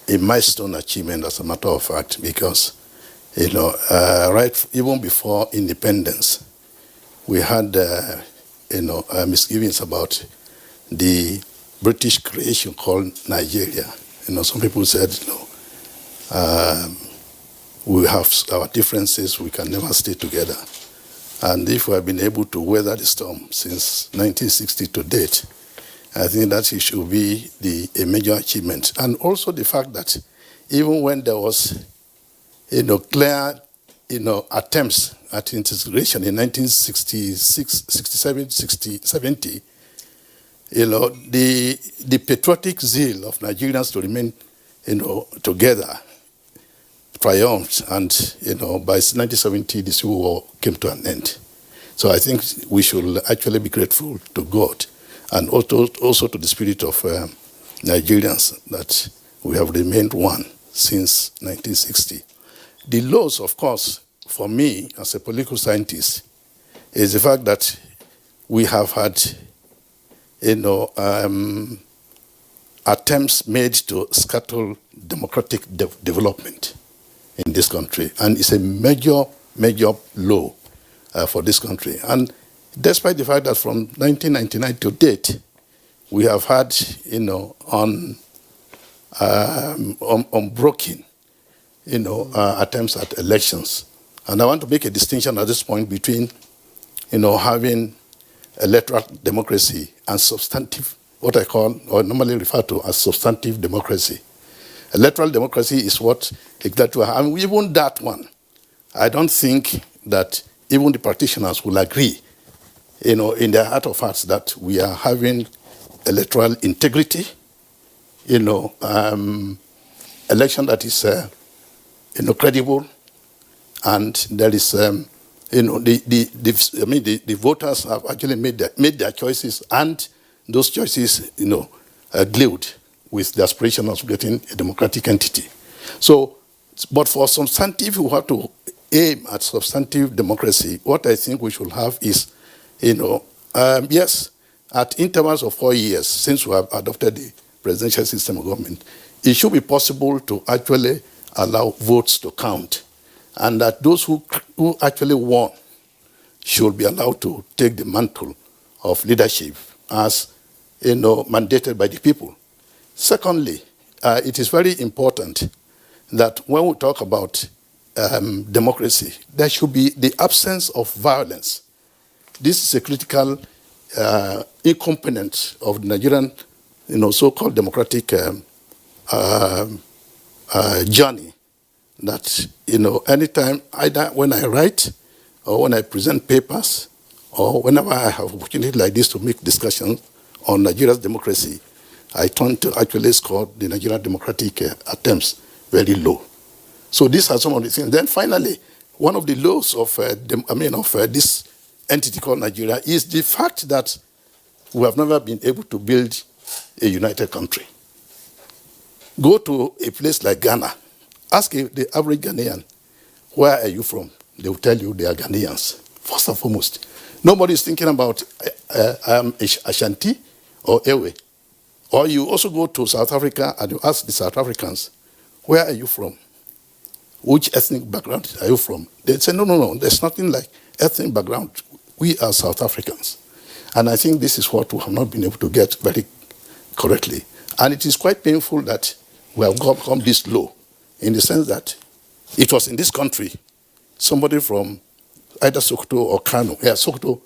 a milestone achievement, as a matter of fact, because right even before independence, we had misgivings about the British creation called Nigeria. Some people said, we have our differences, we can never stay together. And if we have been able to weather the storm since 1960 to date, I think that it should be a major achievement. And also the fact that even when there was, clear, attempts at integration in 1966, 67, 60, 70, the patriotic zeal of Nigerians to remain, together triumphed, and by 1970 the Civil War came to an end. So I think we should actually be grateful to God and also to the spirit of Nigerians that we have remained one since 1960. The lows, of course, for me as a political scientist, is the fact that we have had attempts made to scuttle democratic development in this country, and it's a major low for this country. And despite the fact that from 1999 to date, we have had, unbroken, attempts at elections. And I want to make a distinction at this point between, having electoral democracy and substantive, what I call, or normally refer to as substantive democracy. Electoral democracy is what exactly, and even that one, I don't think that even the practitioners will agree, in their heart of hearts, that we are having electoral integrity, election that is, credible, and there is, the voters have actually made their choices, and those choices, glued with the aspiration of getting a democratic entity. So, but for substantive, we have to aim at substantive democracy. What I think we should have is, yes, at intervals of 4 years, since we have adopted the presidential system of government, it should be possible to actually allow votes to count, and that those who actually won should be allowed to take the mantle of leadership as, mandated by the people. Secondly, it is very important that when we talk about democracy, there should be the absence of violence. This is a critical component of the Nigerian, so-called democratic journey. That, anytime, either when I write or when I present papers or whenever I have opportunity like this to make discussions on Nigeria's democracy, I tend to actually score the Nigerian democratic attempts very low. So these are some of the things. Then finally, one of the lows of this entity called Nigeria is the fact that we have never been able to build a united country. Go to a place like Ghana, ask the average Ghanaian, where are you from? They will tell you they are Ghanaians, first and foremost. Nobody is thinking about Ashanti or Ewe. Or you also go to South Africa and you ask the South Africans, where are you from? Which ethnic background are you from? They say, no, there's nothing like ethnic background. We are South Africans. And I think this is what we have not been able to get very correctly. And it is quite painful that we have come this low, in the sense that it was in this country, somebody from either Sokoto or Kano, Sokoto,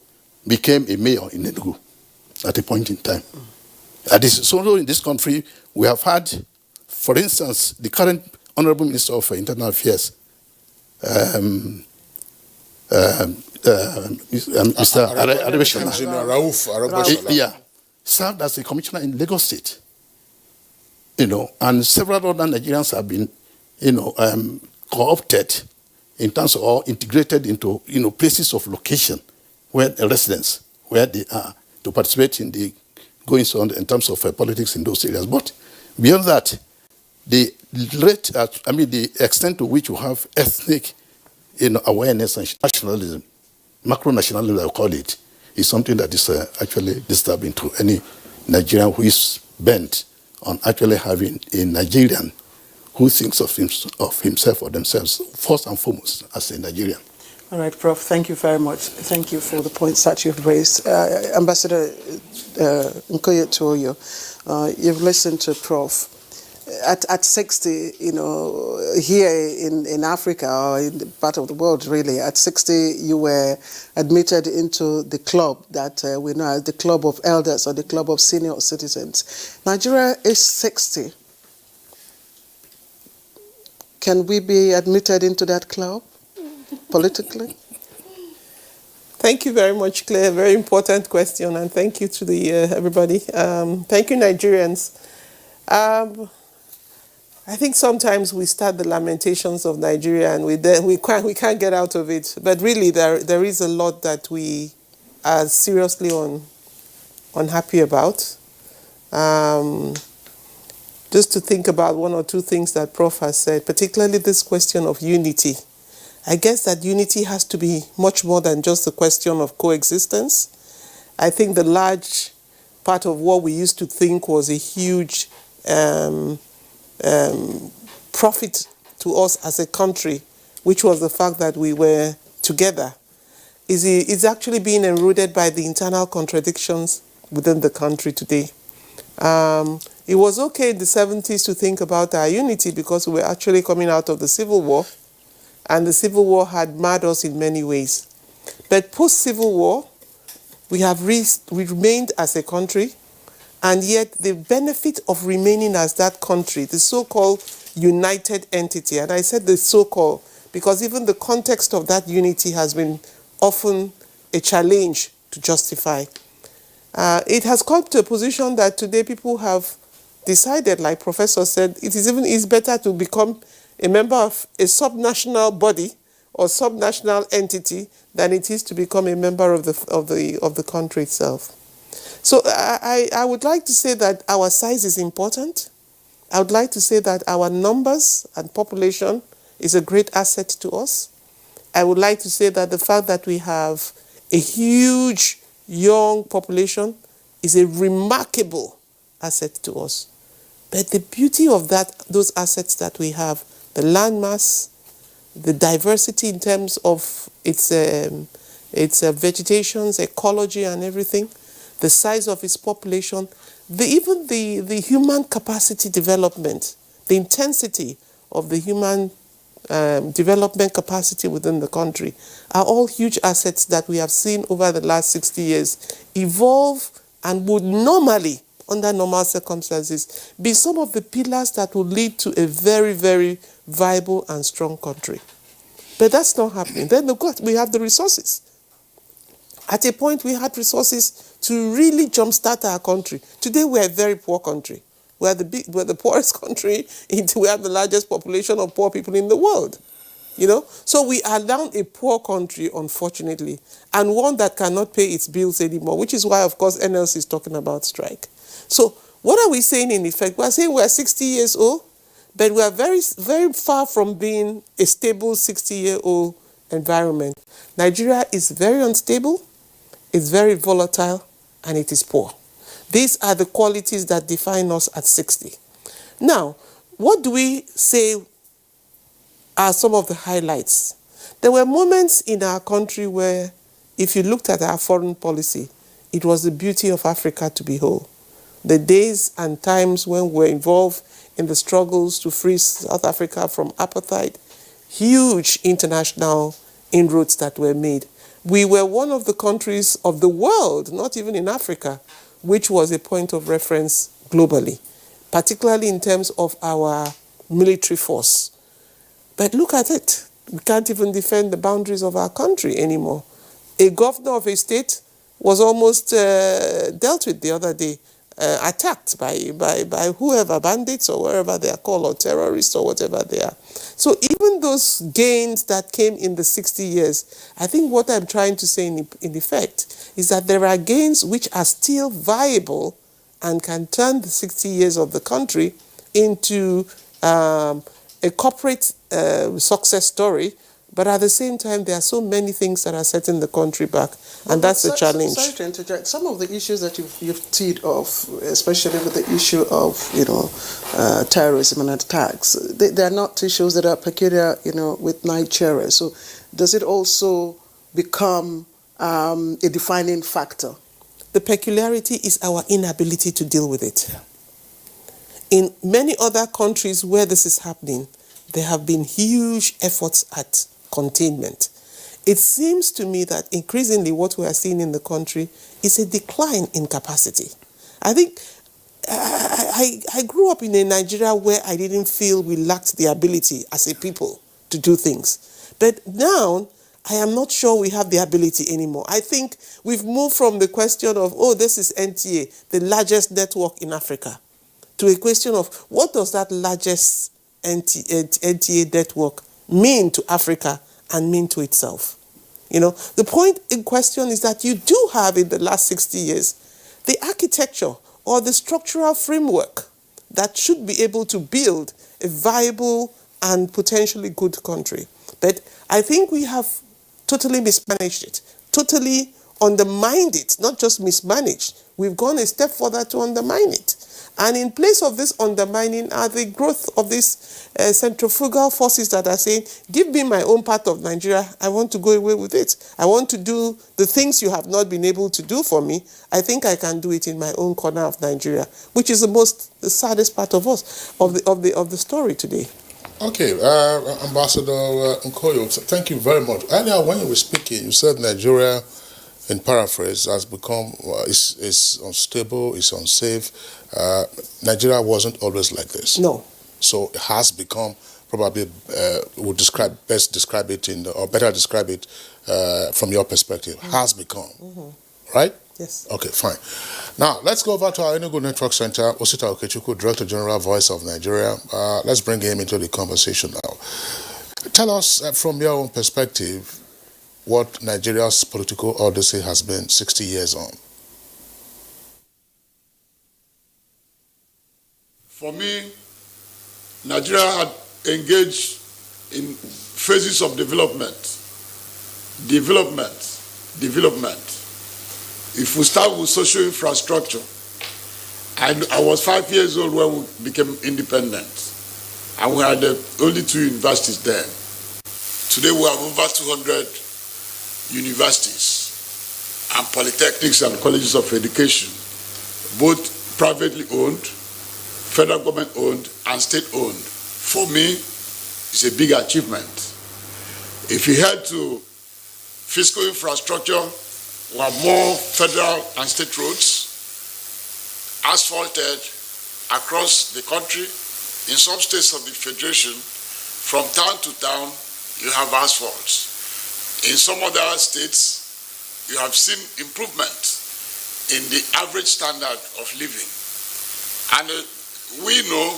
became a mayor in Enugu at a point in time. So in this country, we have had, for instance, the current Honorable Minister of Internal Affairs, Mr. Arabeshola, served as a commissioner in Lagos State. And several other Nigerians have been, co-opted in terms of, or integrated into, places of location where residents, where they are, to participate in the goings on in terms of politics in those areas. But beyond that, the rate, the extent to which you have ethnic, awareness and nationalism, macro-nationalism, I call it, is something that is actually disturbing to any Nigerian who is bent on actually having a Nigerian who thinks of himself or themselves, first and foremost, as a Nigerian. All right, Prof, thank you very much. Thank you for the points that you've raised. Ambassador Nkoye Tuoyo, you've listened to Prof. At 60, here in Africa, or in the part of the world really, at 60 you were admitted into the club that we know as the Club of Elders or the Club of Senior Citizens. Nigeria is 60. Can we be admitted into that club politically? Thank you very much, Claire. Very important question, and thank you to the everybody. Thank you, Nigerians. I think sometimes we start the lamentations of Nigeria and we can't get out of it. But really, there is a lot that we are seriously unhappy about. Just to think about one or two things that Prof has said, particularly this question of unity. I guess that unity has to be much more than just a question of coexistence. I think the large part of what we used to think was a huge profit to us as a country, which was the fact that we were together, is actually being eroded by the internal contradictions within the country today. It was okay in the 70s to think about our unity because we were actually coming out of the Civil War, and the Civil War had marred us in many ways. But post-Civil War, we remained as a country, and yet the benefit of remaining as that country, the so-called united entity, and I said the so-called because even the context of that unity has been often a challenge to justify. It has come to a position that today people have decided, like Professor said, it's better to become a member of a subnational body or subnational entity than it is to become a member of the country itself. So I would like to say that our size is important. I would like to say that our numbers and population is a great asset to us. I would like to say that the fact that we have a huge young population is a remarkable asset to us. But the beauty of those assets that we have, the landmass, the diversity in terms of its vegetations, ecology and everything, the size of its population, even the human capacity development, the intensity of the human development capacity within the country are all huge assets that we have seen over the last 60 years evolve and would normally, under normal circumstances, be some of the pillars that will lead to a very, very viable and strong country. But that's not happening. Then, of course, we have the resources. At a point, we had resources to really jumpstart our country. Today, we're a very poor country. We're the poorest country. We have the largest population of poor people in the world. So we are now a poor country, unfortunately, and one that cannot pay its bills anymore, which is why, of course, NLC is talking about strike. So what are we saying in effect? We're saying we're 60 years old, but we are very, very far from being a stable 60-year-old environment. Nigeria is very unstable, it's very volatile, and it is poor. These are the qualities that define us at 60. Now, what do we say are some of the highlights? There were moments in our country where, if you looked at our foreign policy, it was the beauty of Africa to behold. The days and times when we're involved in the struggles to free South Africa from apartheid. Huge international inroads that were made. We were one of the countries of the world, not even in Africa, which was a point of reference globally, particularly in terms of our military force. But look at it. We can't even defend the boundaries of our country anymore. A governor of a state was almost dealt with the other day, attacked by whoever, bandits or wherever they are called, or terrorists or whatever they are. So even those gains that came in the 60 years, I think what I'm trying to say in effect is that there are gains which are still viable and can turn the 60 years of the country into a corporate success story, but at the same time, there are so many things that are setting the country back, and that's the challenge. Sorry to interject. Some of the issues that you've teed off, especially with the issue of terrorism and attacks, they are not issues that are peculiar, with Nigeria. So, does it also become a defining factor? The peculiarity is our inability to deal with it. Yeah. In many other countries where this is happening, there have been huge efforts at containment. It seems to me that increasingly what we are seeing in the country is a decline in capacity. I think I grew up in a Nigeria where I didn't feel we lacked the ability as a people to do things. But now, I am not sure we have the ability anymore. I think we've moved from the question of, this is NTA, the largest network in Africa, to a question of what does that largest NTA network mean to Africa and mean to itself? The point in question is that you do have in the last 60 years the architecture or the structural framework that should be able to build a viable and potentially good country. But I think we have totally mismanaged it, totally undermined it, not just mismanaged. We've gone a step further to undermine it. And in place of this undermining are the growth of these centrifugal forces that are saying, give me my own part of Nigeria, I want to go away with it. I want to do the things you have not been able to do for me. I think I can do it in my own corner of Nigeria, which is the saddest part of us, of the story today. Okay, Ambassador Nkoyo, thank you very much. Earlier when you were speaking, you said Nigeria, in paraphrase, has become, is unstable, is unsafe. Nigeria wasn't always like this. No. So it has become, probably, better describe it from your perspective, has become, right? Yes. Okay, fine. Now, let's go over to our Enugu Network Center, Osita Okechukwu, Director General, Voice of Nigeria. Let's bring him into the conversation now. Tell us, from your own perspective, what Nigeria's political odyssey has been 60 years on. For me, Nigeria had engaged in phases of development. If we start with social infrastructure, I was 5 years old when we became independent, and we had only 2 universities then. Today we have over 200 universities and polytechnics and colleges of education, both privately owned, federal government owned, and state owned. For me, it's a big achievement. If you head to fiscal infrastructure, we have more federal and state roads asphalted across the country. In some states of the Federation, from town to town, you have asphalts. In some other states, you have seen improvement in the average standard of living. And we know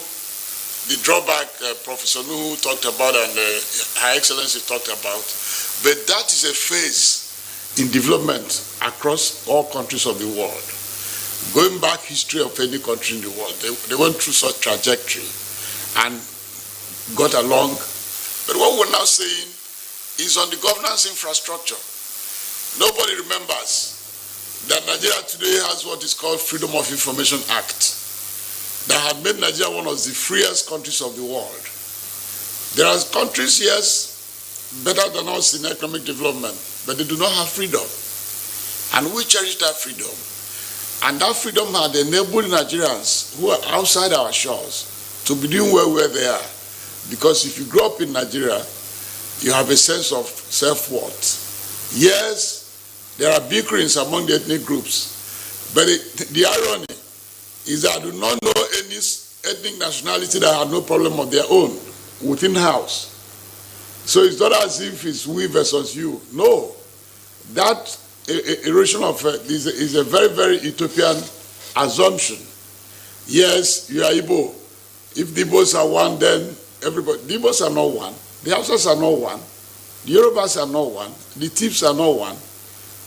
the drawback Professor Nuhu talked about and Her Excellency talked about, but that is a phase in development across all countries of the world. Going back history of any country in the world, they went through such trajectory and got along. But what we're now saying is on the governance infrastructure. Nobody remembers that Nigeria today has what is called Freedom of Information Act that had made Nigeria one of the freest countries of the world. There are countries, yes, better than us in economic development, but they do not have freedom. And we cherish that freedom. And that freedom had enabled Nigerians who are outside our shores to be doing well where they are. Because if you grow up in Nigeria, you have a sense of self-worth. Yes, there are bickerings among the ethnic groups, but the irony is that I do not know any ethnic nationality that have no problem of their own within house. So it's not as if it's we versus you. No, that erosion of is a very, very utopian assumption. Yes, you are Igbo. If the Igbos are one, then everybody. The Igbos are not one. The Hausas are not one. The Yorubas are not one. The Tips are not one.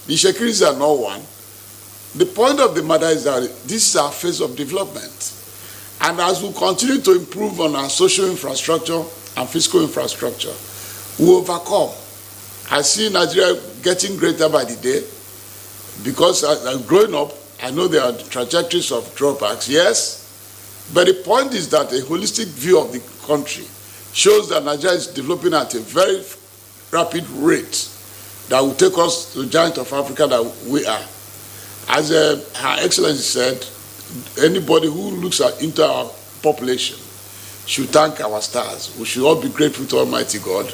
The Shekiris are not one. The point of the matter is that this is our phase of development. And as we continue to improve on our social infrastructure and fiscal infrastructure, we overcome. I see Nigeria getting greater by the day because as growing up, I know there are trajectories of drawbacks, yes, but the point is that a holistic view of the country shows that Nigeria is developing at a very rapid rate that will take us to the giant of Africa that we are. As Her Excellency said, anybody who looks into our population should thank our stars. We should all be grateful to Almighty God.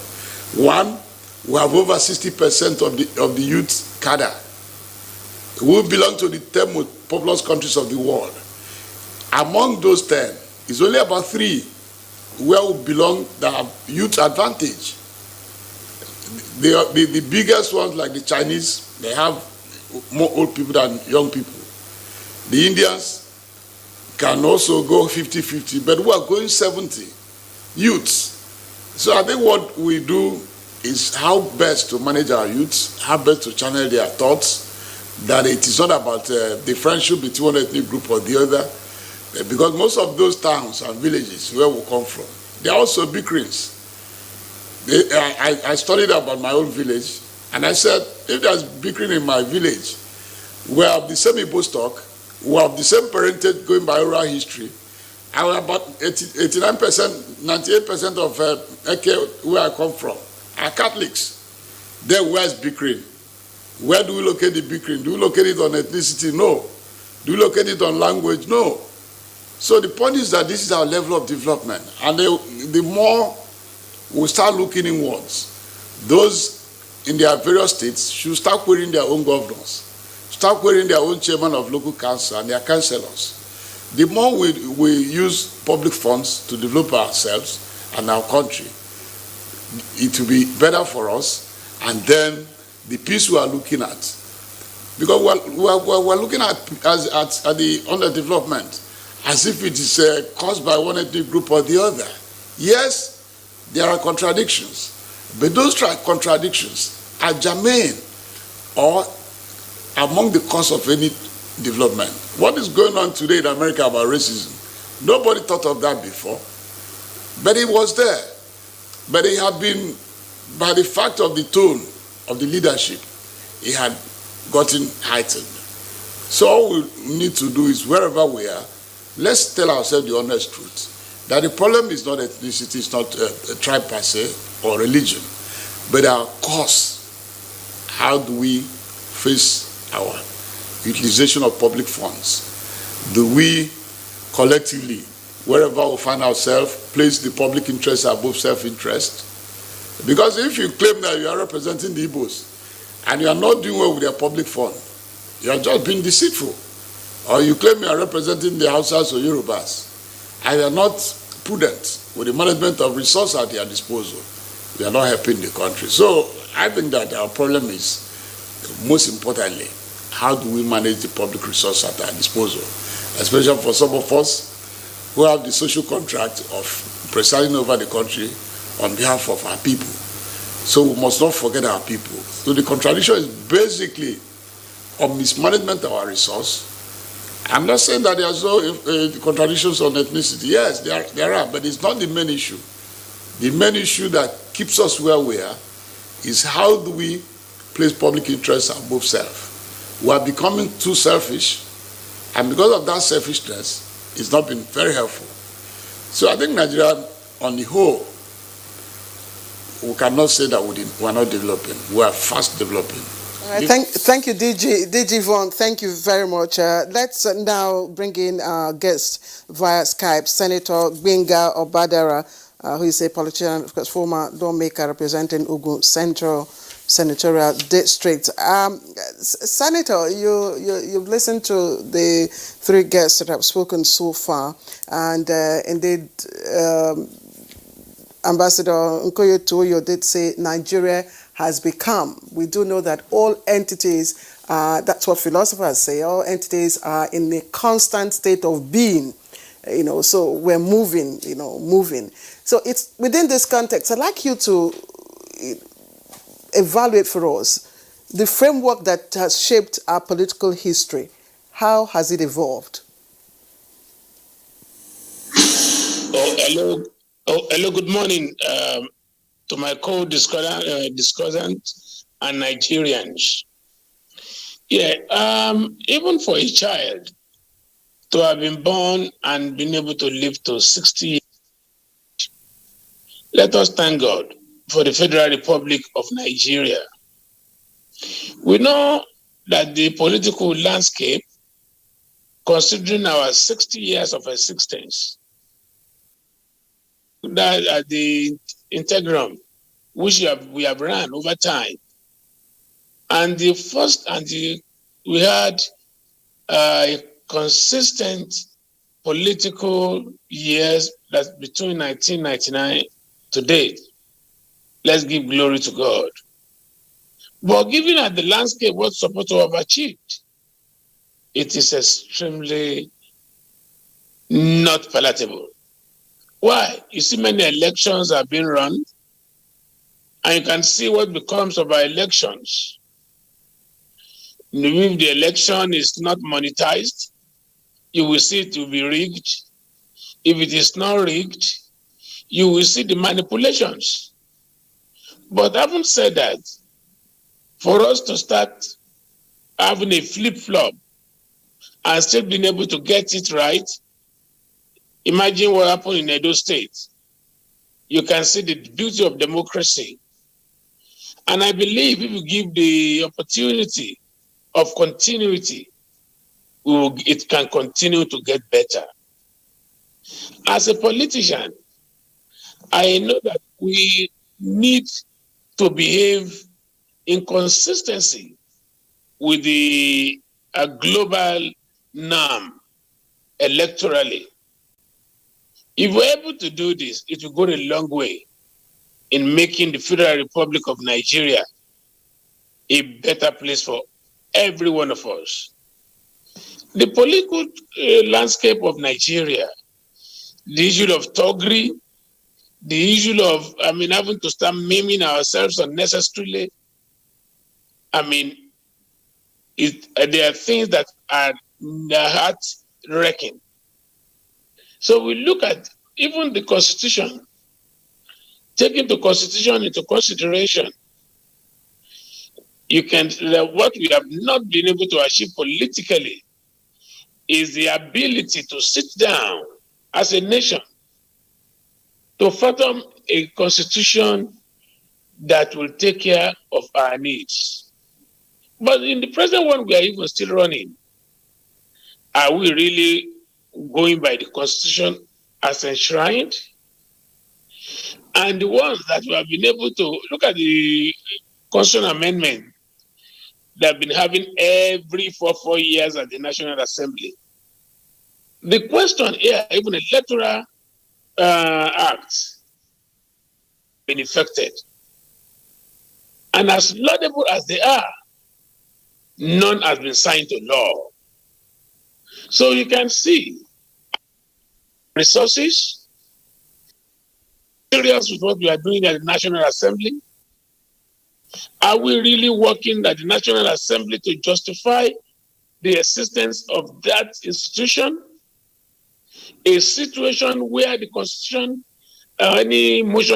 One, we have over 60% of the youth cadre who belong to the 10 most populous countries of the world. Among those 10, it's only about 3 where we belong that have youth advantage. The biggest ones, like the Chinese, they have more old people than young people. The Indians can also go 50-50, but we are going 70 youths. So I think what we do is how best to manage our youths, how best to channel their thoughts, that it is not about differential between one ethnic group or the other, because most of those towns and villages where we come from, they are also bickerings. I studied about my own village, and I said, if there's bickering in my village, we have the same Igbo stock, we have the same parentage going by oral history, and about 89%, 98% of Eke, where I come from, are Catholics. Then where's bickering? Where do we locate the bickering? Do we locate it on ethnicity? No. Do we locate it on language? No. So the point is that this is our level of development. And the more we start looking inwards, those in their various states should start querying their own governors, start querying their own chairman of local council and their councillors. The more we use public funds to develop ourselves and our country, it will be better for us. And then the peace we are looking at, because we're looking at the underdevelopment as if it is caused by one ethnic group or the other. Yes, there are contradictions, but those contradictions are germane or among the cause of any development. What is going on today in America about racism? Nobody thought of that before, but it was there. But it had been, by the fact of the tone of the leadership, it had gotten heightened. So all we need to do is, wherever we are, let's tell ourselves the honest truth, that the problem is not ethnicity, it's not a tribe per se or religion, but our cause. How do we face our utilization of public funds? Do we collectively, wherever we find ourselves, place the public interest above self-interest? Because if you claim that you are representing the Igbos and you are not doing well with their public fund, you are just being deceitful. Or you claim you are representing the Hausas or Yorubas and you are not prudent with the management of resources at their disposal, you are not helping the country. So I think that our problem is, most importantly, how do we manage the public resource at our disposal, especially for some of us who have the social contract of presiding over the country on behalf of our people. So we must not forget our people. So the contradiction is basically on mismanagement of our resource. I'm not saying that there are no contradictions on ethnicity. Yes, there are, but it's not the main issue. The main issue that keeps us where we are is how do we place public interest above self. We are becoming too selfish, and because of that selfishness, it's not been very helpful. So I think Nigeria, on the whole, we cannot say that we are not developing. We are fast developing. Thank you, DG Vaughan. Thank you very much. Let's now bring in our guest via Skype, Senator Gbenga Obadara, who is a politician, of course, former lawmaker representing Ogun Central Senatorial District. Senator, you've listened to the three guests that have spoken so far, and indeed, Ambassador Nkoye Toyo did say Nigeria has become. We do know that all entities, that's what philosophers say, all entities are in a constant state of being, so we're moving, moving. So it's within this context, I'd like you to evaluate for us the framework that has shaped our political history. How has it evolved? Hello, good morning to my co-discussant and Nigerians. Even for a child to have been born and been able to live to 60 years, let us thank God for the Federal Republic of Nigeria. We know that the political landscape, considering our 60 years of existence, that the integrum which we have run over time, and we had a consistent political years that's between 1999 to date. Let's give glory to God. But given that the landscape was supposed to have achieved, it is extremely not palatable. Why? You see many elections are being run, and you can see what becomes of our elections. If the election is not monetized, you will see it will be rigged. If it is not rigged, you will see the manipulations. But having said that, for us to start having a flip-flop and still being able to get it right, imagine what happened in Edo State. You can see the beauty of democracy. And I believe if you give the opportunity of continuity, it can continue to get better. As a politician, I know that we need to behave in consistency with the global norm electorally. If we're able to do this, it will go a long way in making the Federal Republic of Nigeria a better place for every one of us. The political landscape of Nigeria, the issue of thuggery, the issue of, having to start maiming ourselves unnecessarily, there are things that are heart-wrecking. So we look at even the Constitution, taking the Constitution into consideration, what we have not been able to achieve politically is the ability to sit down as a nation to fathom a constitution that will take care of our needs. But in the present one we are even still running, are we really going by the constitution as enshrined? And the ones that we have been able to look at the constitutional amendment that have been having every 4 years at the National Assembly. The question here, even electoral acts been affected. And as laudable as they are, none has been signed to law. So you can see resources, serious with what we are doing at the National Assembly. Are we really working at the National Assembly to justify the existence of that institution? A situation where the Constitution, any motion.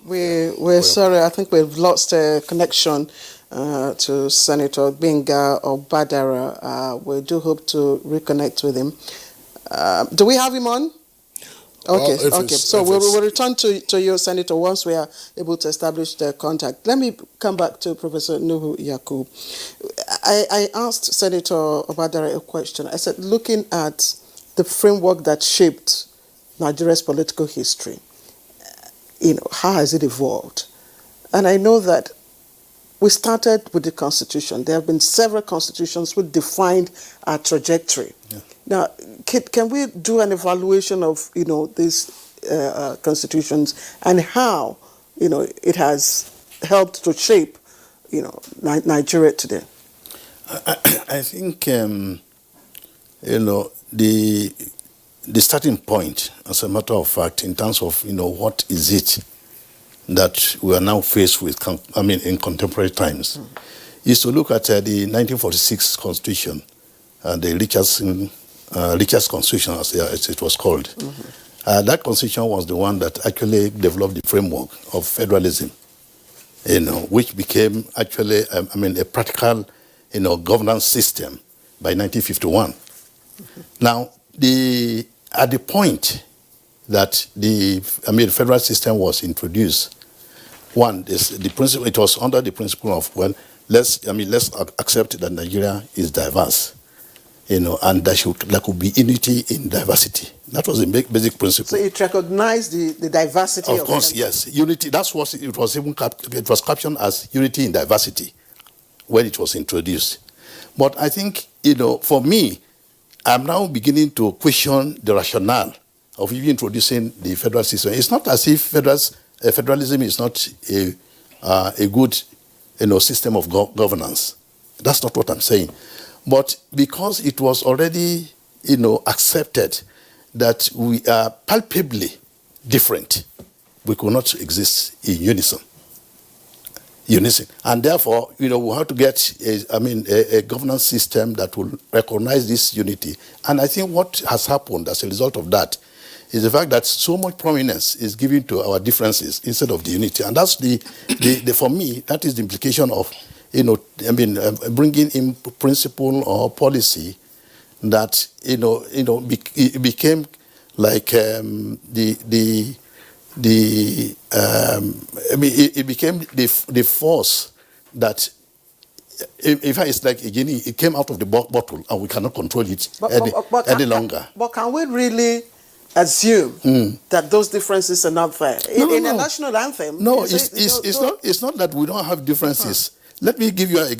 We're sorry, I think we've lost a connection to Senator Gbenga Obadara. We do hope to reconnect with him. Do we have him on? Okay, Well, okay. So we'll return to you, Senator, once we are able to establish the contact. Let me come back to Professor Nuhu Yakub. I asked Senator Obadare a question. I said, looking at the framework that shaped Nigeria's political history, how has it evolved? And I know that we started with the Constitution. There have been several constitutions which defined our trajectory. Yeah. Now, can we do an evaluation of these constitutions and how it has helped to shape Nigeria today? I think the starting point, as a matter of fact, in terms of what is it that we are now faced with, in contemporary times, is to look at the 1946 Constitution, the Richard's Constitution, as it was called. That Constitution was the one that actually developed the framework of federalism, which became actually, a practical, governance system by 1951. Now, at the point that the federal system was introduced, the principle, it was under the principle of, let's accept that Nigeria is diverse, and there could be unity in diversity. That was the basic principle. So it recognized the diversity of course, yes. Unity, that's what it was it was captioned as unity in diversity when it was introduced. But I think, for me, I'm now beginning to question the rationale of even introducing the federal system. It's not as if federalism is not a good, system of governance. That's not what I'm saying. But because it was already, accepted that we are palpably different, we could not exist in unison. And therefore, we have to get a governance system that will recognize this unity. And I think what has happened as a result of that is the fact that so much prominence is given to our differences instead of the unity. And that's for me, that is the implication of, bringing in principle or policy that, it became like it became the force that, in fact, it's like a genie. It came out of the bottle, and we cannot control it any longer. But can we really assume that those differences are not there? In a national anthem... No, it's not that we don't have differences. Let me give you a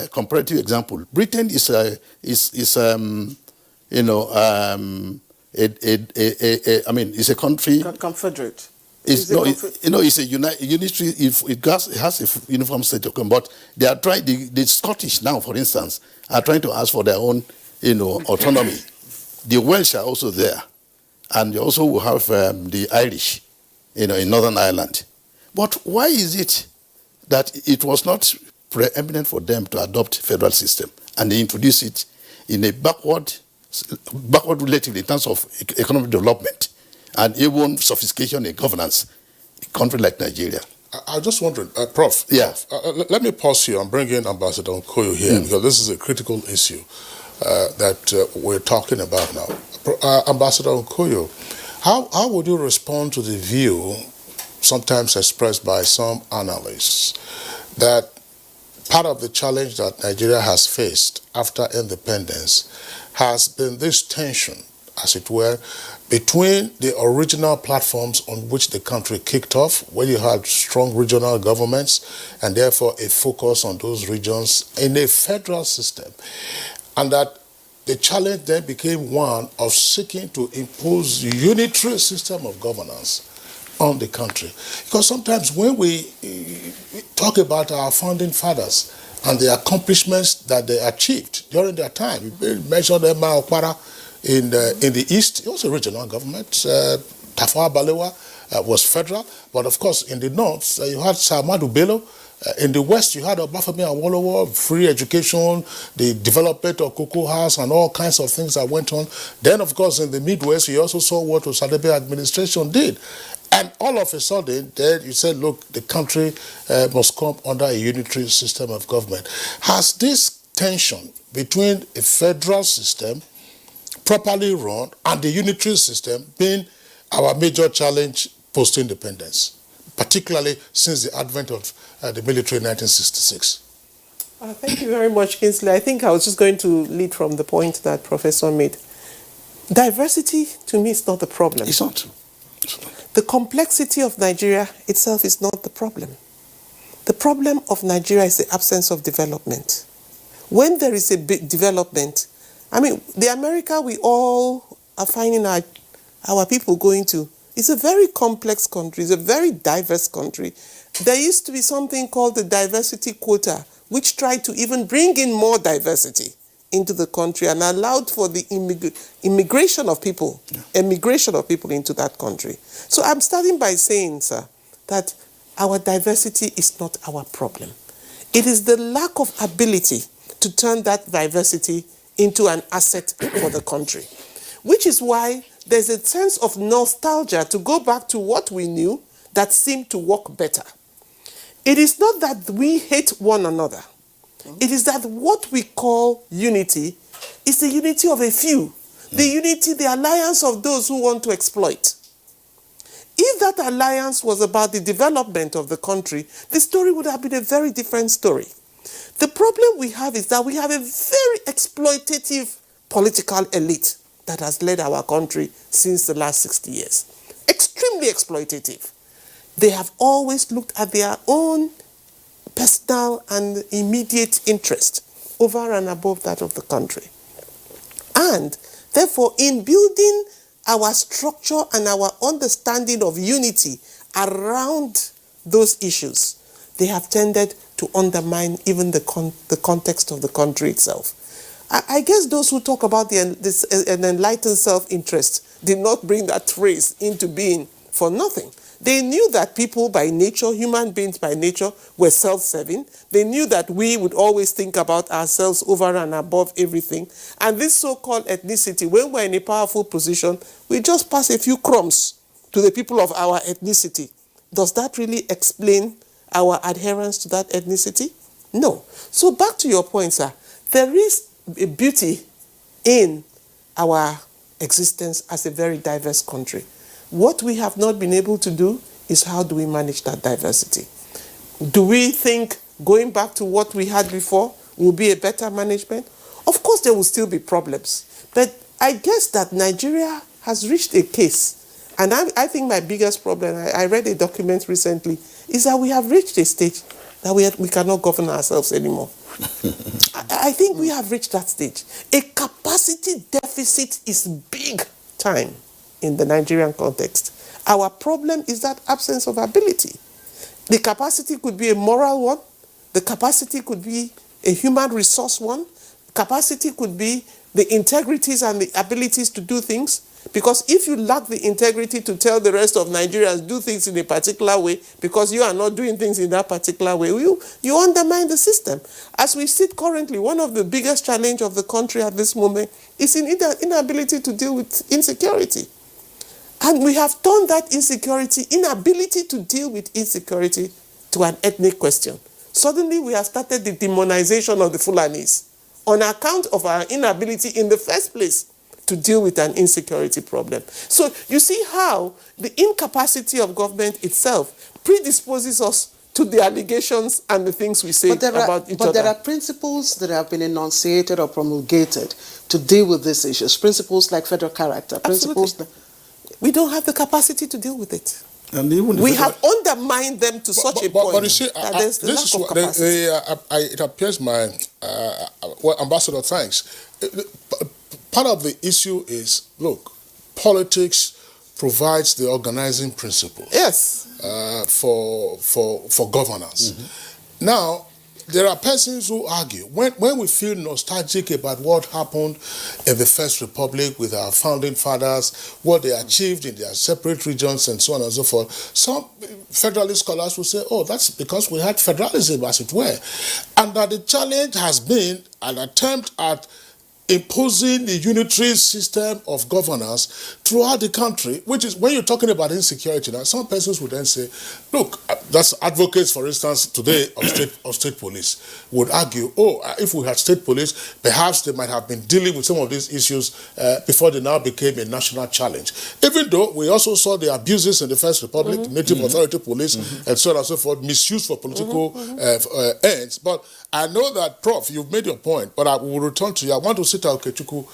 comparative example. Britain is a country... Confederate. It's a unitary. It has a uniform state of government, but they are trying. The Scottish now, for instance, are trying to ask for their own, autonomy. The Welsh are also there, and they also will have the Irish, in Northern Ireland. But why is it that it was not preeminent for them to adopt federal system and they introduce it in a backward relatively in terms of economic development and even sophistication in governance, a country like Nigeria? I just wondering, Prof. Yeah. Let me pause here and bring in Ambassador Nkoyo here because this is a critical issue that we're talking about now. Ambassador Nkoyo, how would you respond to the view sometimes expressed by some analysts that part of the challenge that Nigeria has faced after independence has been this tension, as it were, between the original platforms on which the country kicked off, where you had strong regional governments and therefore a focus on those regions in a federal system, and that the challenge then became one of seeking to impose a unitary system of governance on the country. Because sometimes when we talk about our founding fathers and the accomplishments that they achieved during their time, we mentioned Emma Okwara in the East. It was a regional government. Tafawa Balewa was federal. But of course, in the North, you had Sir Ahmadu Bello. In the West, you had Obafemi Awolowo, free education, the development of Cocoa House, and all kinds of things that went on. Then, of course, in the Midwest, you also saw what the Osadebe administration did. And all of a sudden, then you said, look, the country must come under a unitary system of government. Has this tension between a federal system properly run and the unitary system been our major challenge post-independence, particularly since the advent of the military in 1966? Thank you very much, Kingsley. I think I was just going to lead from the point that Professor made. Diversity, to me, is not the problem. It's not. The complexity of Nigeria itself is not the problem. The problem of Nigeria is the absence of development. When there is a big development, I mean, the America we all are finding our people going to, it's a very complex country, it's a very diverse country. There used to be something called the diversity quota, which tried to even bring in more diversity into the country and allowed for the immigration of people into that country. So I'm starting by saying, sir, that our diversity is not our problem. It is the lack of ability to turn that diversity into an asset for the country, which is why there's a sense of nostalgia to go back to what we knew that seemed to work better. It is not that we hate one another. It is that what we call unity is the unity of a few, the unity, the alliance of those who want to exploit. If that alliance was about the development of the country, the story would have been a very different story. The problem we have is that we have a very exploitative political elite that has led our country since the last 60 years. Extremely exploitative. They have always looked at their own personal and immediate interest over and above that of the country. And therefore, in building our structure and our understanding of unity around those issues, they have tended to undermine even the context of the country itself. I guess those who talk about an enlightened self-interest did not bring that phrase into being for nothing. They knew that people by nature, human beings by nature, were self-serving. They knew that we would always think about ourselves over and above everything. And this so-called ethnicity, when we're in a powerful position, we just pass a few crumbs to the people of our ethnicity. Does that really explain our adherence to that ethnicity? No. So back to your point, sir. There is a beauty in our existence as a very diverse country. What we have not been able to do is how do we manage that diversity? Do we think going back to what we had before will be a better management? Of course, there will still be problems. But I guess that Nigeria has reached a case, and I think my biggest problem, I read a document recently, is that we have reached a stage that we cannot govern ourselves anymore. I think we have reached that stage. A capacity deficit is big time in the Nigerian context. Our problem is that absence of ability. The capacity could be a moral one. The capacity could be a human resource one. Capacity could be the integrities and the abilities to do things. Because if you lack the integrity to tell the rest of Nigerians do things in a particular way, because you are not doing things in that particular way, you undermine the system. As we sit currently, one of the biggest challenges of the country at this moment is inability to deal with insecurity. And we have turned that inability to deal with insecurity, to an ethnic question. Suddenly we have started the demonization of the Fulanis on account of our inability in the first place to deal with an insecurity problem. So you see how the incapacity of government itself predisposes us to the allegations and the things we say about each other. But there are principles that have been enunciated or promulgated to deal with these issues. Principles like federal character. Principles that we don't have the capacity to deal with it. And even we have undermined them to such a point. But you see, it appears Ambassador, thanks. Part of the issue is, look, politics provides the organizing principle. Yes. For governance. Mm-hmm. Now, there are persons who argue, when we feel nostalgic about what happened in the First Republic with our founding fathers, what they achieved in their separate regions and so on and so forth, some federalist scholars will say, oh, that's because we had federalism, as it were. And that the challenge has been an attempt at imposing the unitary system of governance throughout the country, which is when you're talking about insecurity now, some persons would then say, look, that's advocates, for instance, today of state police would argue, if we had state police, perhaps they might have been dealing with some of these issues before they now became a national challenge. Even though we also saw the abuses in the First Republic, Native Authority Police, and so on and so forth, misused for political ends. But I know that, Prof, you've made your point, but I will return to you. I want to sit out Okechukwu,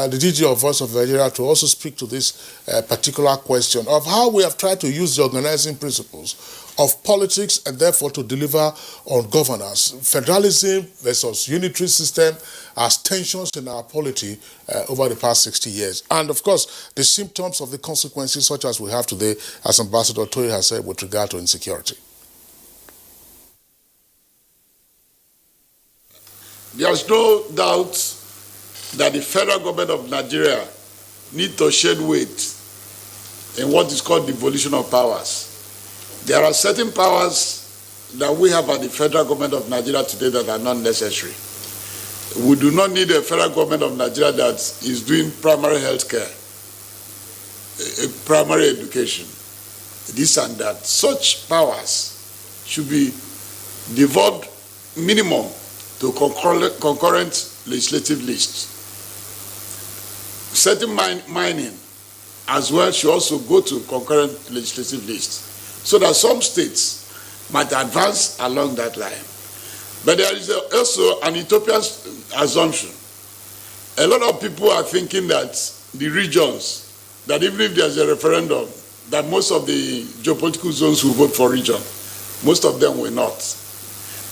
the DG of Voice of Nigeria, to also speak to this particular question of how we have tried to use the organizing principles of politics and therefore to deliver on governance. Federalism versus unitary system as tensions in our polity over the past 60 years. And of course, the symptoms of the consequences such as we have today, as Ambassador Toye has said, with regard to insecurity. There's no doubt that the federal government of Nigeria need to shed weight in what is called devolution of powers. There are certain powers that we have at the federal government of Nigeria today that are not necessary. We do not need a federal government of Nigeria that is doing primary health care, primary education, this and that. Such powers should be devolved minimum to concurrent legislative lists. Certain mining as well should also go to concurrent legislative lists, so that some states might advance along that line. But there is also an utopian assumption. A lot of people are thinking that the regions, that even if there's a referendum, that most of the geopolitical zones will vote for region. Most of them will not.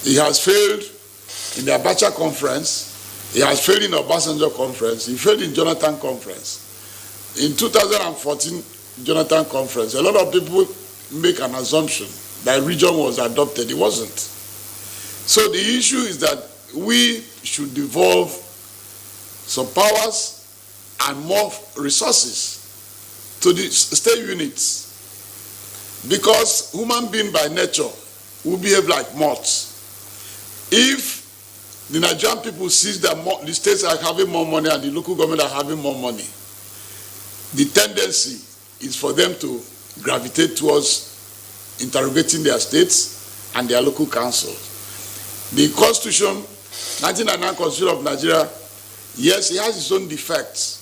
It has failed in the Abuja conference. It has failed in the Obasanjo conference. It failed in Jonathan conference. In 2014 Jonathan conference, a lot of people make an assumption that region was adopted. It wasn't. So the issue is that we should devolve some powers and more resources to the state units, because human beings by nature will behave like moths. If the Nigerian people see that the states are having more money and the local government are having more money, the tendency is for them to gravitate towards interrogating their states and their local councils. The Constitution, 1999 Constitution of Nigeria, yes, it has its own defects,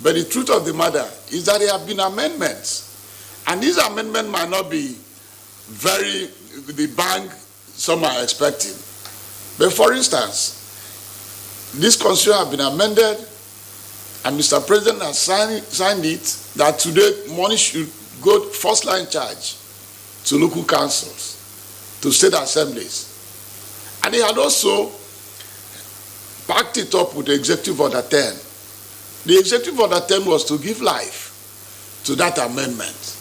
but the truth of the matter is that there have been amendments, and these amendments might not be the bang some are expecting. But for instance, this Constitution has been amended, and Mr. President has signed it, that today money should go first line charge to local councils, to state assemblies. And he had also backed it up with the Executive Order 10. The Executive Order 10 was to give life to that amendment.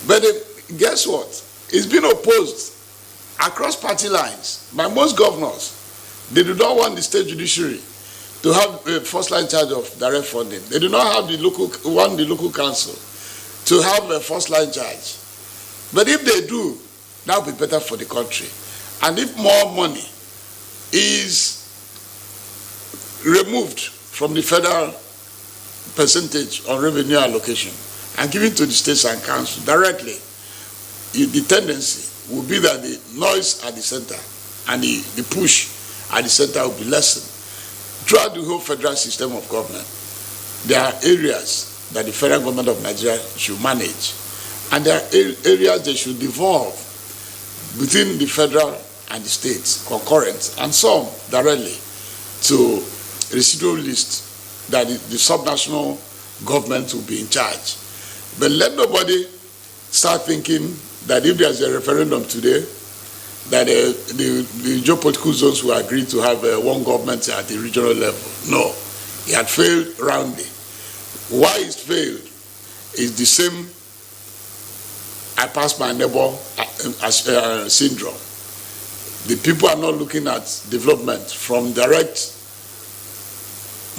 But guess what? It's been opposed across party lines by most governors. They do not want the state judiciary to have a first line charge of direct funding. They do not have the local council to have a first line charge. But if they do, that will be better for the country. And if more money is removed from the federal percentage on revenue allocation and given to the states and councils directly, the tendency will be that the noise at the center and the push at the center will be lessened. Throughout the whole federal system of government, there are areas that the federal government of Nigeria should manage, and there are areas they should devolve between the federal and the states, concurrent, and some directly to residual list that the subnational government will be in charge. But let nobody start thinking that if there's a referendum today, that the geopolitical zones will agree to have one government at the regional level. No, it had failed roundly. Why it failed is the same I pass my neighbor syndrome. The people are not looking at development from direct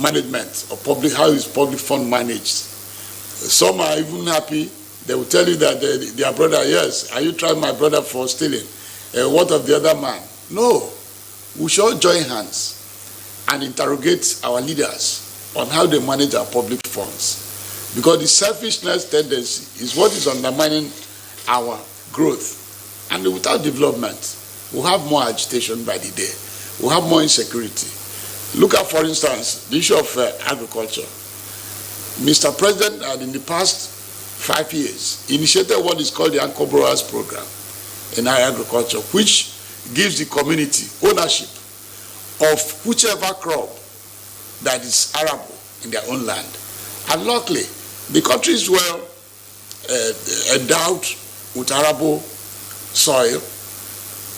management of public, how is public fund managed. Some are even happy. They will tell you that their brother, yes, are you trying my brother for stealing? What of the other man? No. We should join hands and interrogate our leaders on how they manage our public funds. Because the selfishness tendency is what is undermining our growth. And without development, we'll have more agitation by the day. We'll have more insecurity. Look at, for instance, the issue of agriculture. Mr. President had in the past 5 years initiated what is called the Anchor Growers Program in our agriculture, which gives the community ownership of whichever crop that is arable in their own land. And luckily, the country is well endowed with arable soil,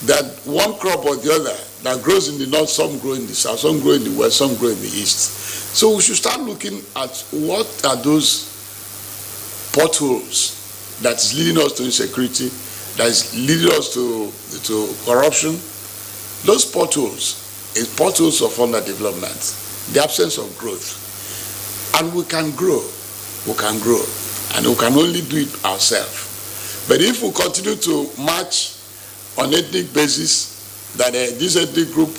that one crop or the other that grows in the north, some grow in the south, some grow in the west, some grow in the east. So we should start looking at what are those potholes that is leading us to insecurity, that is leading us to corruption. Those potholes is potholes of underdevelopment, the absence of growth. And we can grow, and we can only do it ourselves. But if we continue to march on ethnic basis, that this ethnic group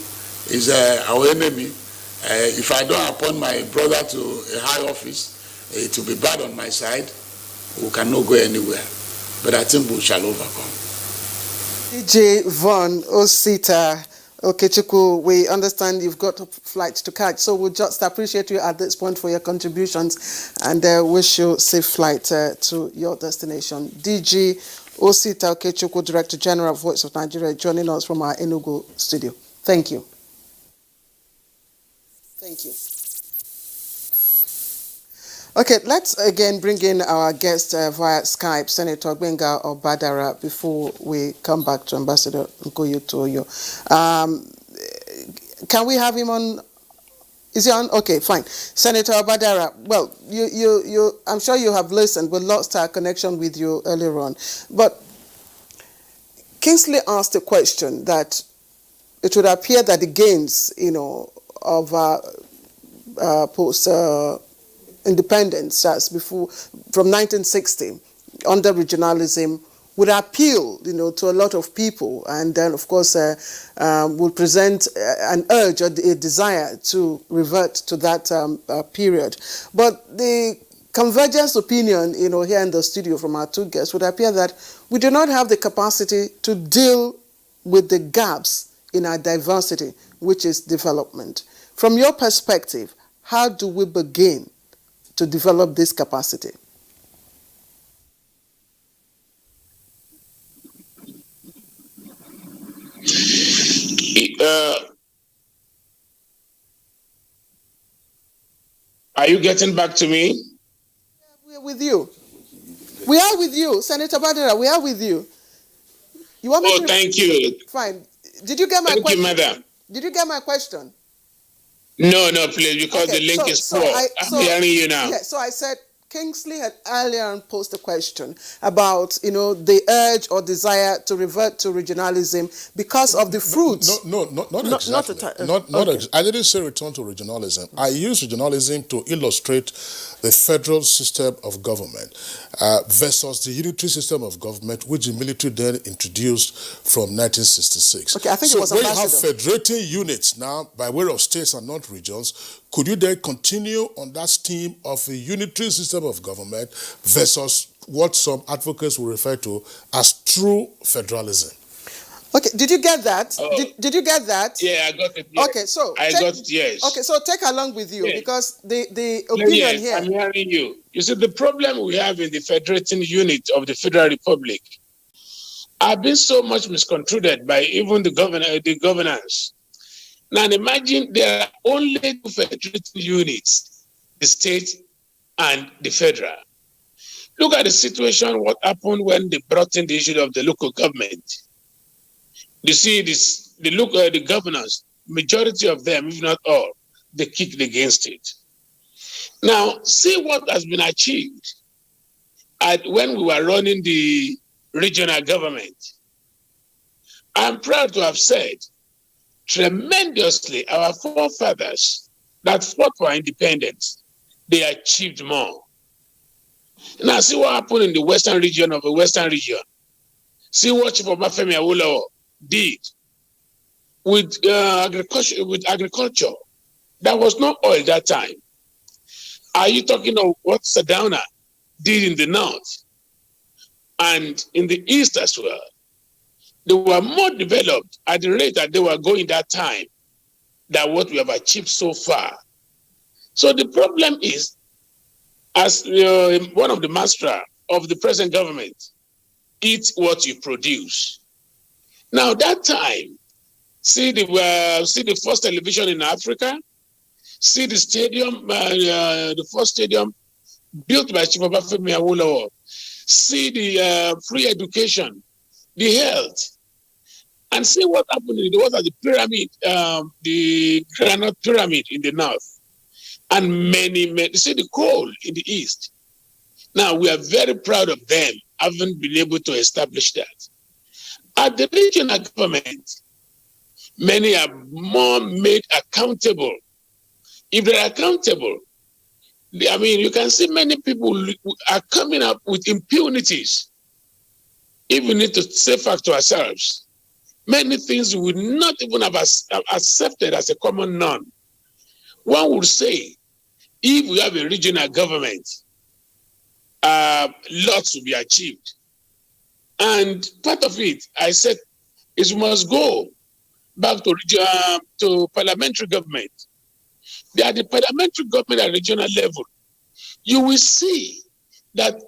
is our enemy, if I don't appoint my brother to a high office, it will be bad on my side, we cannot go anywhere. But I think we shall overcome. DJ Von Osita Okechukwu, we understand you've got a flight to catch, so we'll just appreciate you at this point for your contributions and wish you safe flight to your destination. DG Osita Okechukwu, Director General of Voice of Nigeria, joining us from our Enugu studio. Thank you. Thank you. Okay, let's again bring in our guest via Skype, Senator Gbenga Obadara, before we come back to Ambassador Nkoyo Toyo. Can we have him on? Is he on? Okay, fine. Senator Obadara, well, I'm sure you have listened. We lost our connection with you earlier on. But Kingsley asked a question that it would appear that the gains, of post independence as before from 1960 under regionalism would appeal to a lot of people, and then of course would present an urge or a desire to revert to that period. But the convergence opinion here in the studio from our two guests would appear that we do not have the capacity to deal with the gaps in our diversity, which is development. From your perspective, how do we begin to develop this capacity? Are you getting back to me? We are with you. We are with you, Senator Badera. We are with you. You want me to? Thank you. Fine. Did you get my question? Thank you, madam. Did you get my question? No, please, because the link is poor. I'm hearing you now. Yeah, so I said Kingsley had earlier posed a question about, the urge or desire to revert to regionalism because of the fruits. Not exactly. I didn't say return to regionalism. I used regionalism to illustrate the federal system of government versus the unitary system of government, which the military then introduced from 1966. Okay, I think it was when you have federating units now by way of states and not regions, could you then continue on that theme of a unitary system of government versus what some advocates will refer to as true federalism? Okay, did you get that? Did you get that? Yeah, I got it. Yes. Okay, so I got it, yes. Okay, so take along with you, because the opinion here. I'm hearing you. You see, the problem we have in the federating unit of the Federal Republic have been so much misconstrued by even the governance. Now imagine there are only two federating units, the state and the federal. Look at the situation, what happened when they brought in the issue of the local government. You see the governors, majority of them, if not all, they kicked against it. Now, see what has been achieved when we were running the regional government. I'm proud to have said tremendously our forefathers that fought for independence, they achieved more. Now, see what happened in the western region of the western region. See what Chief Obafemi Awolowo did with agriculture. There was no oil that time. Are you talking of what Sadowna did in the north and in the east as well? They were more developed at the rate that they were going that time than what we have achieved so far. So the problem is, as one of the master of the present government, eat what you produce. Now that time, see the first television in Africa, see the stadium, the first stadium built by Chief Obafemi Awolowo, see the free education, the health, and see what happened in the pyramid, the granite pyramid in the north, and many, see the coal in the east. Now we are very proud of them having been able to establish that. At the regional government, many are more made accountable. If they're accountable, I mean, you can see many people are coming up with impunities. If we need to say fact to ourselves, many things we would not even have accepted as a common norm. One would say, if we have a regional government, lots will be achieved. And part of it, I said, is we must go back to parliamentary government. They are the parliamentary government at regional level. You will see that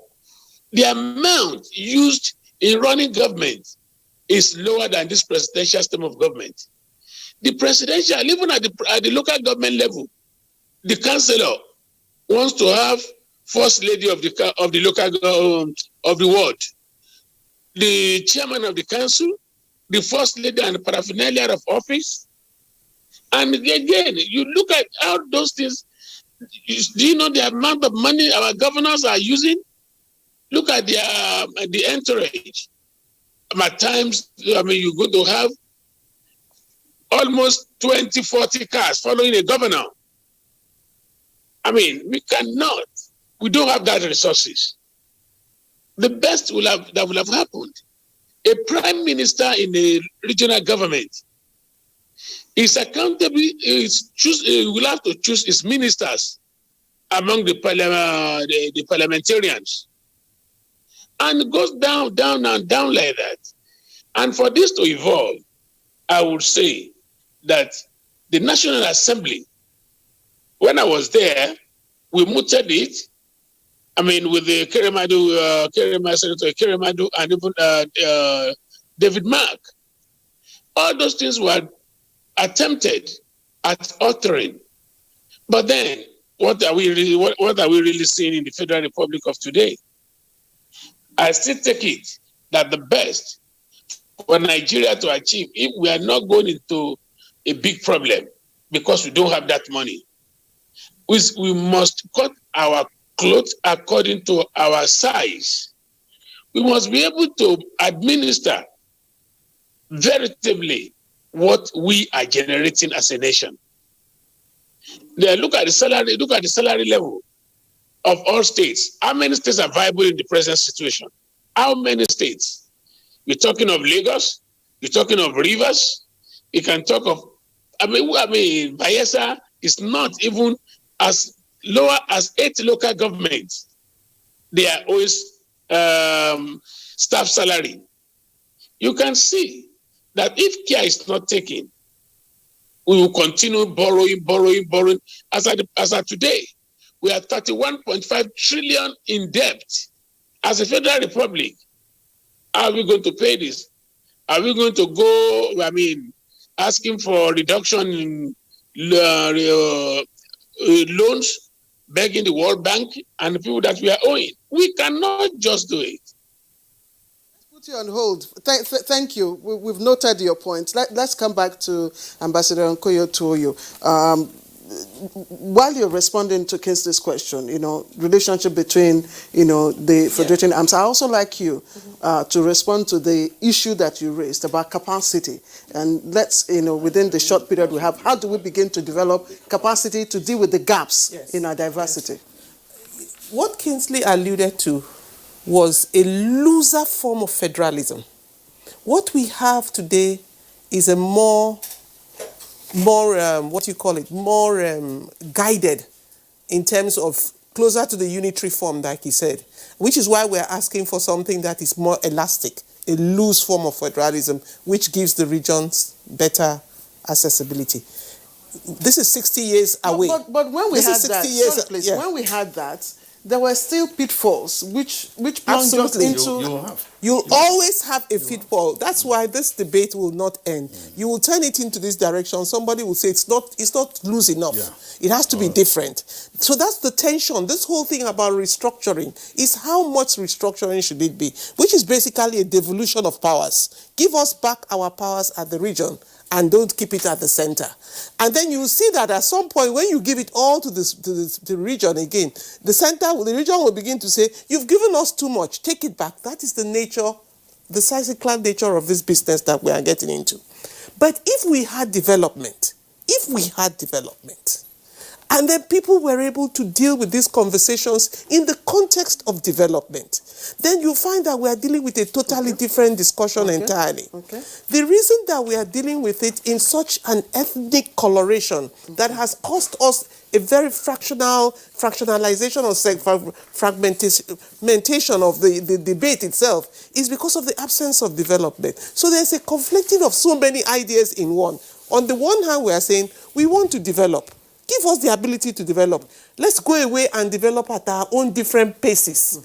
the amount used in running government is lower than this presidential system of government. The presidential, even at the local government level, the councillor wants to have first lady of the local of the ward, the chairman of the council, the first lady and the paraphernalia of office. And again, you look at how those things. Do you know the amount of money our governors are using? Look at the entourage. At times, I mean, you're going to have almost 20, 40 cars following a governor. I mean, we don't have that resources. The best that will have happened, a prime minister in a regional government is accountable, will have to choose his ministers among the parliamentarians. And it goes down, down, and down like that. And for this to evolve, I would say that the National Assembly, when I was there, we mooted it. I mean, with the Senator Keremadu, and even David Mark. All those things were attempted at altering. But then, what are we really seeing in the Federal Republic of today? I still take it that the best for Nigeria to achieve, if we are not going into a big problem because we don't have that money, we must cut our clothes according to our size. We must be able to administer veritably what we are generating as a nation. Then look at the salary level of all states. How many states are viable in the present situation? How many states? You're talking of Lagos, you're talking of Rivers, you can talk of, Bayelsa is not even as lower as 8 local governments. They are always staff salary. You can see that if care is not taken, we will continue borrowing. As at today, we are 31.5 trillion in debt. As a federal republic, are we going to pay this? Are we going to go, asking for reduction in loans, begging the World Bank and the people that we are owing? We cannot just do it. Put you on hold. Thank you. We've noted your point. Let's come back to Ambassador Nkoyo Tuoyo. While you're responding to Kingsley's question, relationship between, the federating arms, I also like you to respond to the issue that you raised about capacity. And let's, within the short period we have, how do we begin to develop capacity to deal with the gaps in our diversity? Yes. What Kingsley alluded to was a looser form of federalism. What we have today is a more guided in terms of closer to the unitary form, like he said, which is why we're asking for something that is more elastic, a loose form of federalism, which gives the regions better accessibility. This is 60 years away. But when we This had is 60 that, years, sorry, please, yeah. when we had that, there were still pitfalls which plunged us Absolutely. into. You'll always have a pitfall. That's why this debate will not end. You will turn it into this direction. Somebody will say it's not loose enough. It has to be different. So that's the tension. This whole thing about restructuring is how much restructuring should it be, which is basically a devolution of powers. Give us back our powers at the region and don't keep it at the center. And then you will see that at some point when you give it all to the region again, the region will begin to say, you've given us too much, take it back. That is the nature, the cyclical nature of this business that we are getting into. But if we had development, and then people were able to deal with these conversations in the context of development, then you find that we are dealing with a totally different discussion entirely. The reason that we are dealing with it in such an ethnic coloration that has cost us a very fractionalization or fragmentation of the debate itself is because of the absence of development. So there's a conflicting of so many ideas in one. On the one hand, we are saying we want to develop. Give us the ability to develop. Let's go away and develop at our own different paces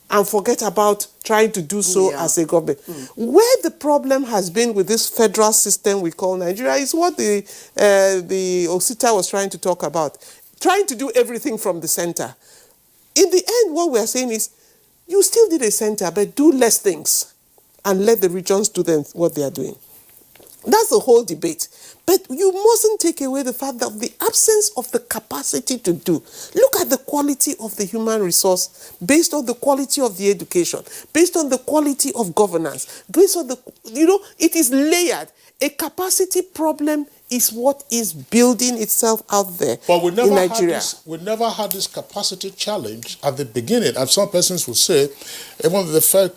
and forget about trying to do so as a government. Where the problem has been with this federal system we call Nigeria is what the Osita was trying to talk about. Trying to do everything from the center. In the end, what we are saying is, you still need a center, but do less things and let the regions do what they are doing. That's the whole debate. But you mustn't take away the fact that the absence of the capacity to do. Look at the quality of the human resource based on the quality of the education, based on the quality of governance, based on it is layered. A capacity problem is what is building itself out there in Nigeria. We never had this capacity challenge at the beginning. And some persons would say, even the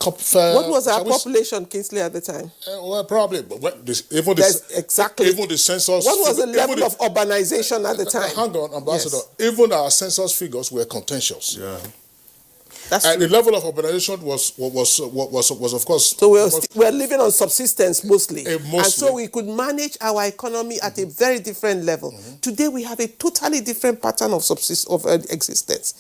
what was our population, Kingsley, at the time? Well, probably. Even the census. What was the level of urbanization at the time? Hang on, Ambassador. Yes. Even our census figures were contentious. Yeah. And the level of urbanization was of course. So we're living on subsistence mostly. And so we could manage our economy at a very different level. Today we have a totally different pattern of existence.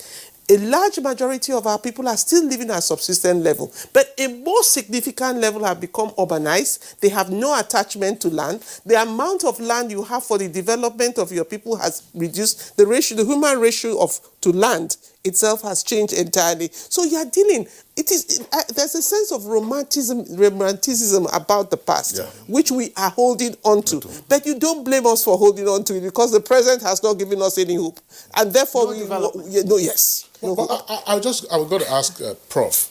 A large majority of our people are still living at subsistence level, but a more significant level have become urbanized. They have no attachment to land. The amount of land you have for the development of your people has reduced. The human ratio to land itself has changed entirely. So you are dealing. There's a sense of romanticism about the past, which we are holding on to. But you don't blame us for holding on to it because the present has not given us any hope, and therefore yes. I'm going to ask Prof.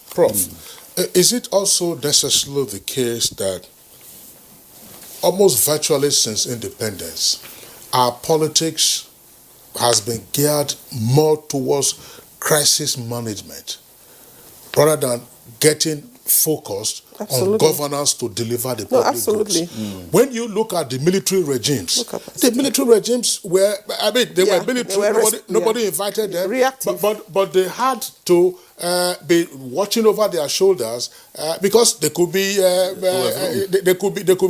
Is it also necessarily the case that almost virtually since independence, our politics has been geared more towards crisis management rather than getting focused on governance to deliver the public goods? When you look at the military regimes, were, were military, nobody invited them, but they had to be watching over their shoulders because they could be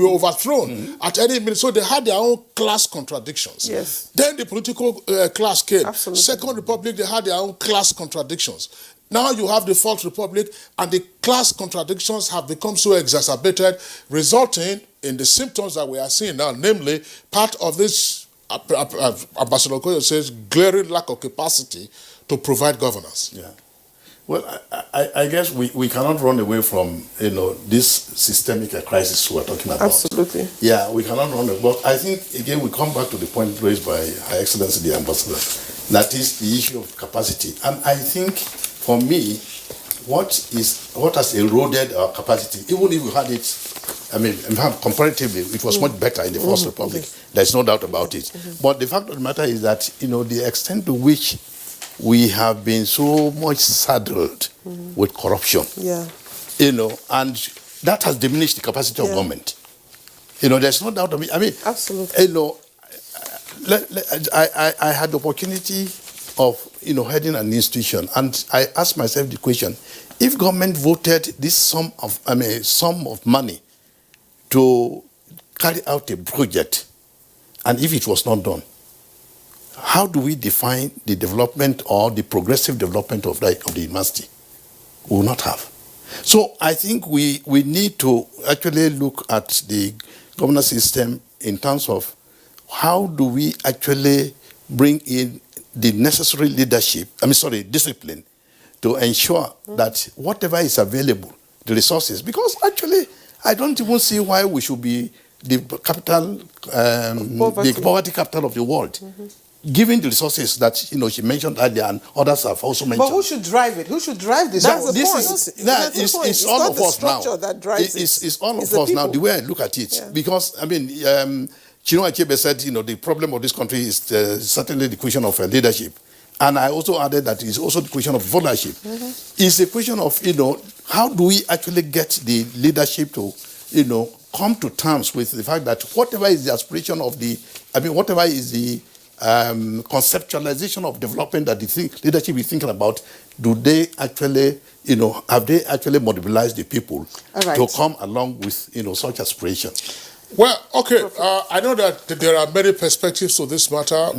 overthrown at any minute. So they had their own class contradictions. Yes. Then the political class came. Second Republic, they had their own class contradictions. Now you have the Fourth Republic, and the class contradictions have become so exacerbated, resulting in the symptoms that we are seeing now, namely part of this, Ambassador Okoye says, glaring lack of capacity to provide governance. Yeah. Well, I guess we cannot run away from this systemic crisis we're talking about. Absolutely. Yeah, we cannot run away. But I think again we come back to the point raised by Her Excellency the Ambassador, that is the issue of capacity. And I think for me, what has eroded our capacity, even if we had it, comparatively, it was much better in the First Republic. There's no doubt about it. But the fact of the matter is that, the extent to which we have been so much saddled with corruption, and that has diminished the capacity of government. There's no doubt of it. Absolutely. I had the opportunity of, heading an institution, and I ask myself the question: if government voted this sum of money to carry out a project, and if it was not done, how do we define the development or the progressive development of the university? We will not have. So I think we need to actually look at the governance system in terms of how do we actually bring in the necessary discipline to ensure that whatever is available, the resources, because actually I don't even see why we should be the poverty capital of the world. Given the resources that she mentioned earlier, and others have also mentioned. But who should drive it? Who should drive this? That's the point. It's all of us now. It's all of us now. The way I look at it, because Chinua Achebe said, the problem of this country is certainly the question of leadership, and I also added that it's also the question of followership. It's a question of how do we actually get the leadership to come to terms with the fact that whatever is the aspiration of whatever is the conceptualization of development that the leadership is thinking about, do they actually, have they actually mobilized the people to come along with, such aspirations? Well, okay, I know that there are many perspectives to this matter.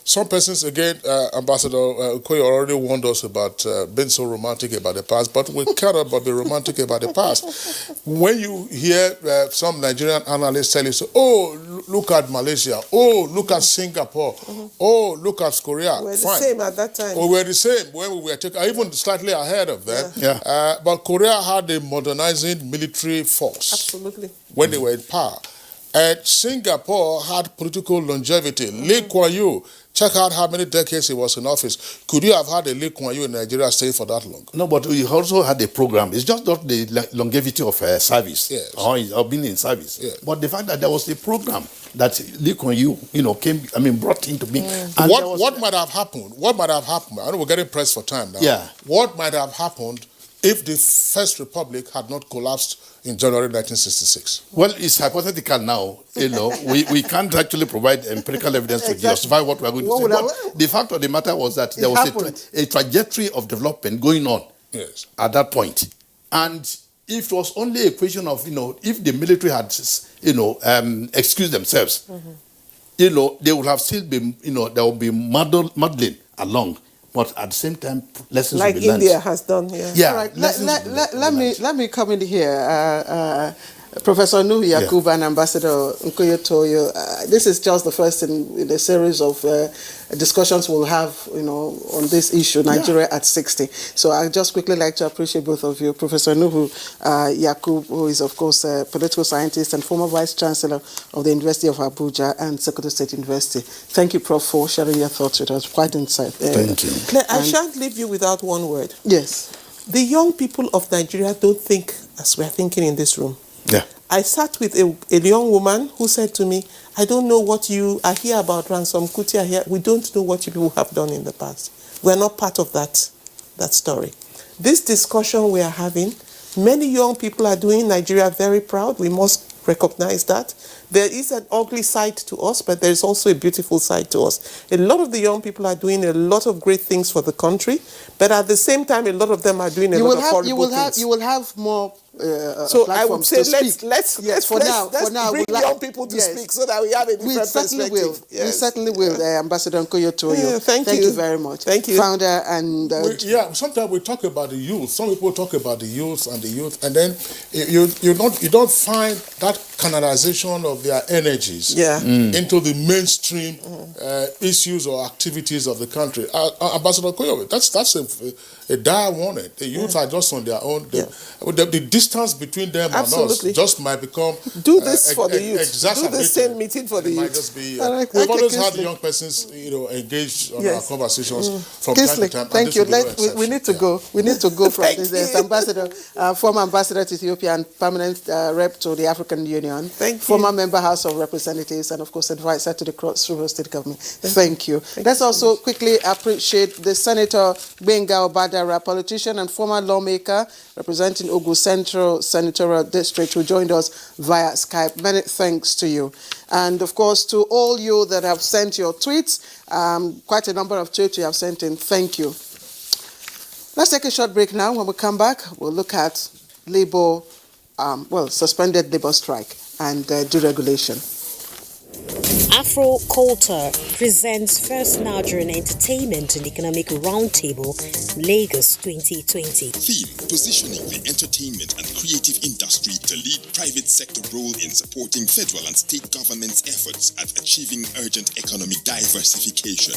Some persons, again, Ambassador Okoye already warned us about being so romantic about the past, but we cannot but be romantic about the past. When you hear some Nigerian analysts tell you, oh, look at Malaysia, oh, look at Singapore, oh, look at Korea. We're the same at that time. We were the same when we were even slightly ahead of them. But Korea had a modernizing military force. Absolutely. When they were in power. And Singapore had political longevity. Lee Kuan Yew, check out how many decades he was in office. Could you have had a Lee Kuan Yew in Nigeria stay for that long? No, but we also had a program. It's just not the longevity of service or being in service. Yes. But the fact that there was a program that Lee Kuan Yew, brought into being. And what might have happened? I know we're getting pressed for time now. Yeah. What might have happened if the First Republic had not collapsed in January 1966? Well, it's hypothetical now. We can't actually provide empirical evidence to justify what we're going to say. But the fact of the matter was that there was a trajectory of development going on at that point. And if it was only a question of, if the military had, excused themselves, they would have still been, there would be muddling along. But at the same time, lessons like will be learned. India has done here. Yeah. All right. Let me come in here. Professor Nuhu Yakubu and Ambassador Nkoye Toyo. This is just the first in a series of discussions we'll have, on this issue, Nigeria at 60. So I'd just quickly like to appreciate both of you. Professor Nuhu Yakubu, who is, of course, a political scientist and former Vice Chancellor of the University of Abuja and Sokoto State University. Thank you, Prof, for sharing your thoughts with us. Quite insight. Thank you. Claire, I shan't leave you without one word. Yes. The young people of Nigeria don't think as we're thinking in this room. Yeah. I sat with a young woman who said to me, I don't know what you are here about, Ransom Kuti are here. We don't know what you people have done in the past. We're not part of that story. This discussion we are having, many young people are doing Nigeria very proud. We must recognize that. There is an ugly side to us, but there is also a beautiful side to us. A lot of the young people are doing a lot of great things for the country, but at the same time, a lot of them are doing a lot of horrible things. You will have more so I would say let's bring young people to speak so that we have a different perspective. We certainly will. Ambassador Nkoye Toyo. Thank you very much. Thank you. Founder and... sometimes we talk about the youth. Some people talk about the youth, and then you don't find that canalization of their energies into the mainstream issues or activities of the country. Ambassador Nkoye, that's a dire warning. The youth are just on their own. The distance between them and us just might become do this for the youth. Exacerbated. Do the same meeting for the youth. Might just be, we've always had young persons, engaged on our conversations from time to time. Thank you. We need to go. We need to go from this. Ambassador, former ambassador to Ethiopia and permanent rep to the African Union. Nigerian. Thank you. Former member House of Representatives and, of course, advisor to the Cross River State Government. Thank you. Let's also quickly appreciate the Senator Benga Obadara, politician and former lawmaker representing Ogun Central Senatorial District, who joined us via Skype. Many thanks to you. And, of course, to all you that have sent your tweets, quite a number of tweets you have sent in. Thank you. Let's take a short break now. When we come back, we'll look at labor, suspended labor strike and deregulation. Afro Culture presents first Nigerian Entertainment and Economic Roundtable, Lagos 2020. Theme: positioning the entertainment and creative industry to lead private sector role in supporting federal and state governments' efforts at achieving urgent economic diversification.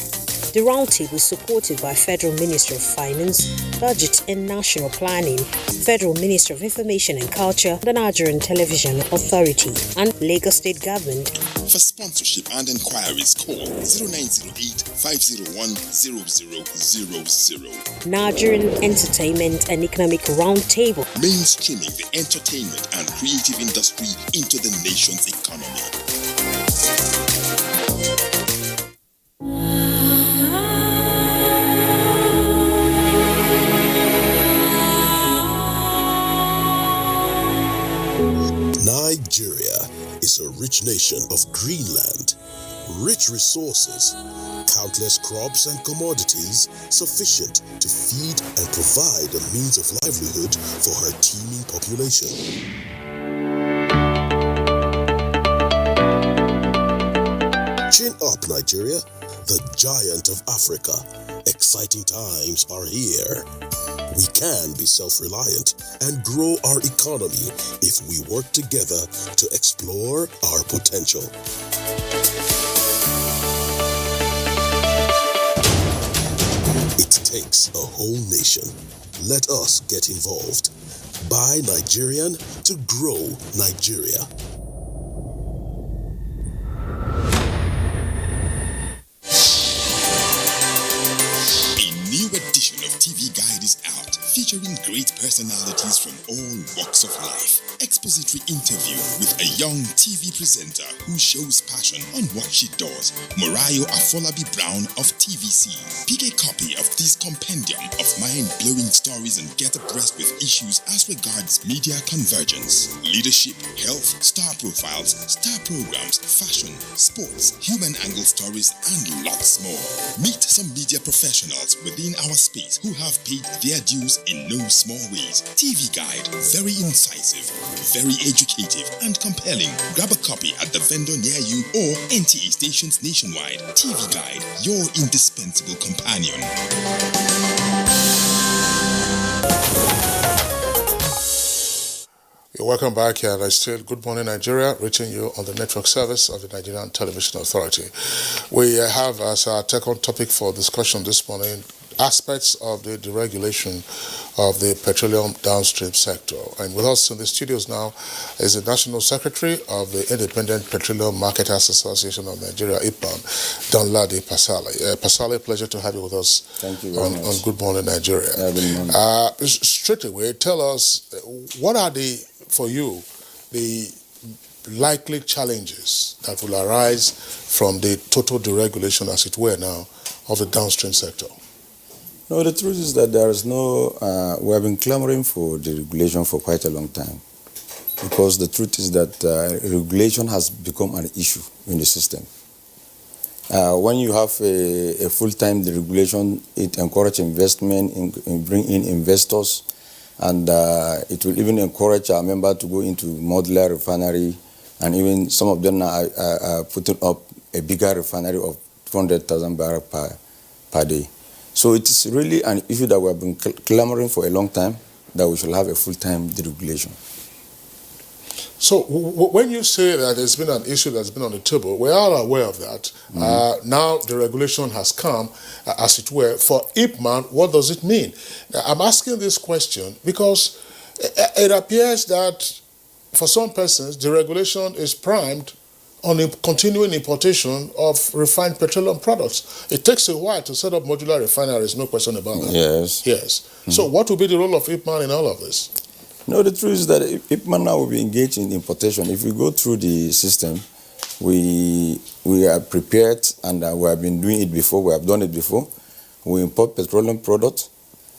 The roundtable is supported by Federal Ministry of Finance, Budget and National Planning, Federal Ministry of Information and Culture, the Nigerian Television Authority, and Lagos State Government. For sponsorship and inquiries, call 0908 501 0000. Nigerian Entertainment and Economic Roundtable. Mainstreaming the entertainment and creative industry into the nation's economy. Nigeria is a rich nation of green land, rich resources, countless crops and commodities sufficient to feed and provide a means of livelihood for her teeming population. Chin up, Nigeria, the giant of Africa. Exciting times are here. We can be self-reliant and grow our economy if we work together to explore our potential. It takes a whole nation. Let us get involved. Buy Nigerian to grow Nigeria. TV Guide is out, featuring great personalities from all walks of life. Expository interview with a young TV presenter who shows passion on what she does, Morayo Afolabi Brown of TVC. Pick a copy of this compendium of mind-blowing stories and get abreast with issues as regards media convergence, leadership, health, star profiles, star programs, fashion, sports, human angle stories, and lots more. Meet some media professionals within our space who have paid their dues in no small ways. TV Guide, very incisive, very educative and compelling. Grab a copy at the vendor near you or NTA stations nationwide. TV Guide, your indispensable companion. You're welcome back here. And I still Good Morning Nigeria, reaching you on the network service of the Nigerian Television Authority. We have as our second topic for discussion this morning aspects of the deregulation of the petroleum downstream sector. And with us in the studios now is the National Secretary of the Independent Petroleum Marketers Association of Nigeria, IPMAN, Danladi Pasale. Pasale, pleasure to have you with us. Thank you very much. On Good Morning Nigeria. Good morning. Straight away, tell us, what are for you, the likely challenges that will arise from the total deregulation, as it were now, of the downstream sector? No, the truth is that there is no, we have been clamoring for deregulation for quite a long time, because the truth is that regulation has become an issue in the system. When you have a full-time deregulation, it encourages investment, bring in investors, and it will even encourage our members to go into modular refinery, and even some of them are putting up a bigger refinery of 200,000 barrels per day. So it is really an issue that we have been clamoring for a long time, that we should have a full-time deregulation. So when you say that there's been an issue that's been on the table, we are aware of that. Mm-hmm. Now the regulation has come, as it were. For IPMAN, what does it mean? I'm asking this question because it appears that for some persons, the regulation is primed on the continuing importation of refined petroleum products. It takes a while to set up modular refineries, no question about that. Yes. Yes. Mm-hmm. So what will be the role of IPMAN in all of this? No, the truth is that if man now will be engaged in importation, if we go through the system, we are prepared, and we have been doing it before, we have done it before. We import petroleum products,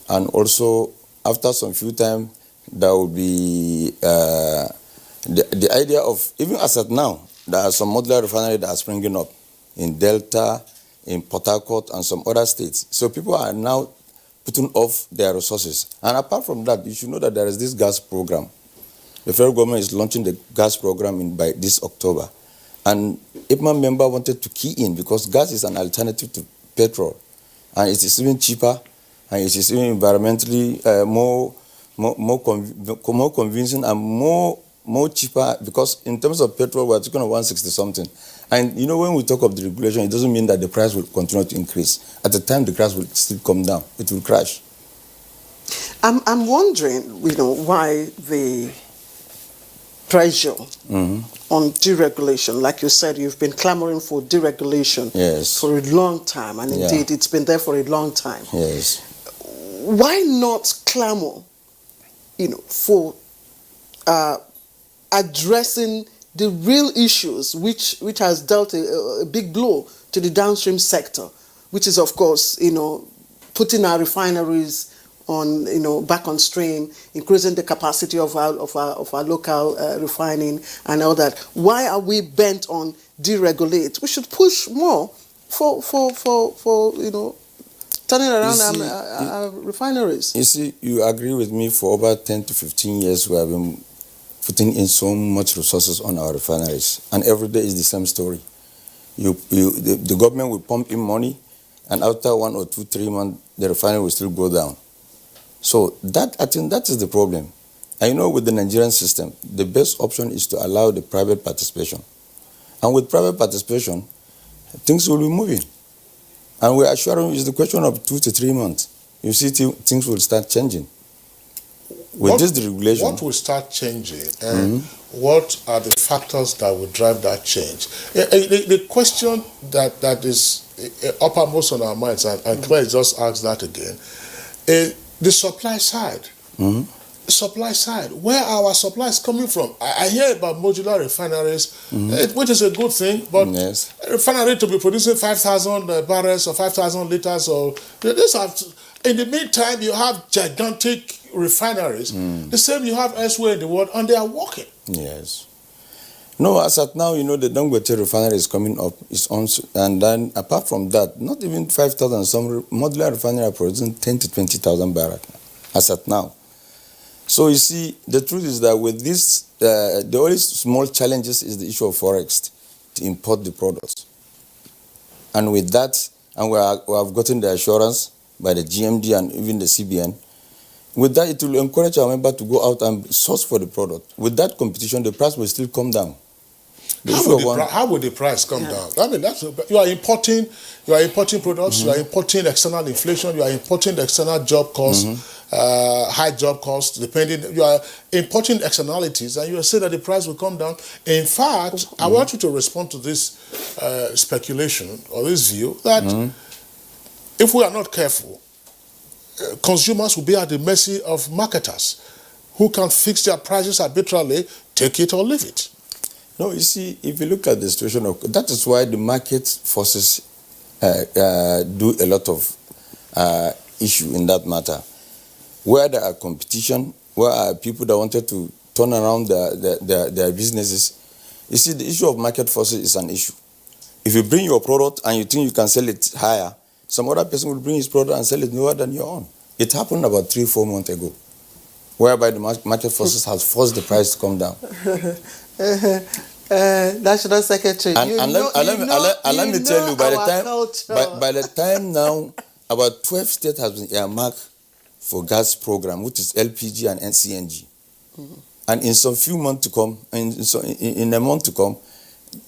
and also after some few time, there will be the idea of, even as at now, there are some modular refineries that are springing up in Delta, in Port Harcourt, and some other states. So people are now putting off their resources. And apart from that, you should know that there is this gas program. The federal government is launching the gas program by this October. And IPMAN member wanted to key in because gas is an alternative to petrol. And it is even cheaper, and it is even environmentally more convincing and more cheaper, because in terms of petrol, we're talking of 160 something. And you know, when we talk of the regulation, it doesn't mean that the price will continue to increase. At the time, the price will still come down. It will crash. I'm wondering, why the pressure on deregulation. Like you said, you've been clamoring for deregulation for a long time, and indeed, it's been there for a long time. Yes. Why not clamor, for addressing the real issues which has dealt a big blow to the downstream sector, which is, of course, putting our refineries on, back on stream, increasing the capacity of our local refining and all that. Why are we bent on deregulate? We should push more for turning around our refineries. You see, you agree with me, for over 10 to 15 years we have been putting in so much resources on our refineries, and every day is the same story. The government will pump in money, and after 1 or 2, 3 months, the refinery will still go down. So I think that is the problem. And with the Nigerian system, the best option is to allow the private participation. And with private participation, things will be moving. And we are assuring you, it's the question of 2 to 3 months. You see, things will start changing. With this deregulation, what will start changing, and what are the factors that will drive that change? The question that is uppermost on our minds, and Claire just asked that again, the supply side. The supply side, where are our supplies coming from? I hear about modular refineries, which is a good thing, but a refinery to be producing 5,000 barrels or 5,000 liters, or in the meantime, you have gigantic refineries, the same you have elsewhere in the world, and they are working. Yes. No, as at now, the Dangote refinery is coming up, and then apart from that, not even 5,000, some modular refinery are producing 10 to 20,000 barrels, as at now. So you see, the truth is that with this, the only small challenges is the issue of forex, to import the products. And with that, and we have gotten the assurance by the GMD and even the CBN, with that, it will encourage our member to go out and source for the product. With that competition, the price will still come down. How would the price come down? I mean, you are importing products, you are importing external inflation, you are importing external job costs, high job costs, you are importing externalities, and you are saying that the price will come down. In fact, I want you to respond to this speculation or this view that if we are not careful, consumers will be at the mercy of marketers who can fix their prices arbitrarily, take it or leave it. No, you see, if you look at the situation, that is why the market forces do a lot of issue in that matter. Where there are competition, where are people that wanted to turn around their businesses. You see, the issue of market forces is an issue. If you bring your product and you think you can sell it higher, some other person will bring his product and sell it lower than your own. It happened about 3-4 months ago, whereby the market forces has forced the price to come down. National Secretary, let me tell you, by the time now, about 12 states has been earmarked for gas program, which is LPG and NCNG. And in some few months to come, in a month to come,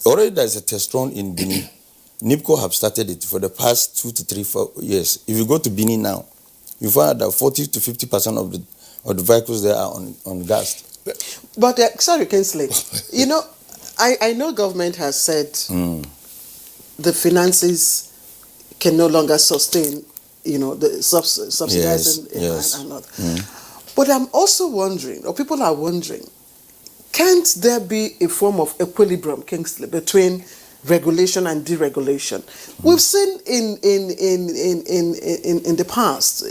already there's a test run in Benin. NIPCO have started it for the past 2 to 3, 4 years. If you go to Benin now, you find that 40 to 50% of the vehicles there are on gas. But sorry, Kingsley, I know government has said the finances can no longer sustain, the subsidizing and all. But I'm also wondering, or people are wondering, can't there be a form of equilibrium, Kingsley, between regulation and deregulation? We've seen in the past,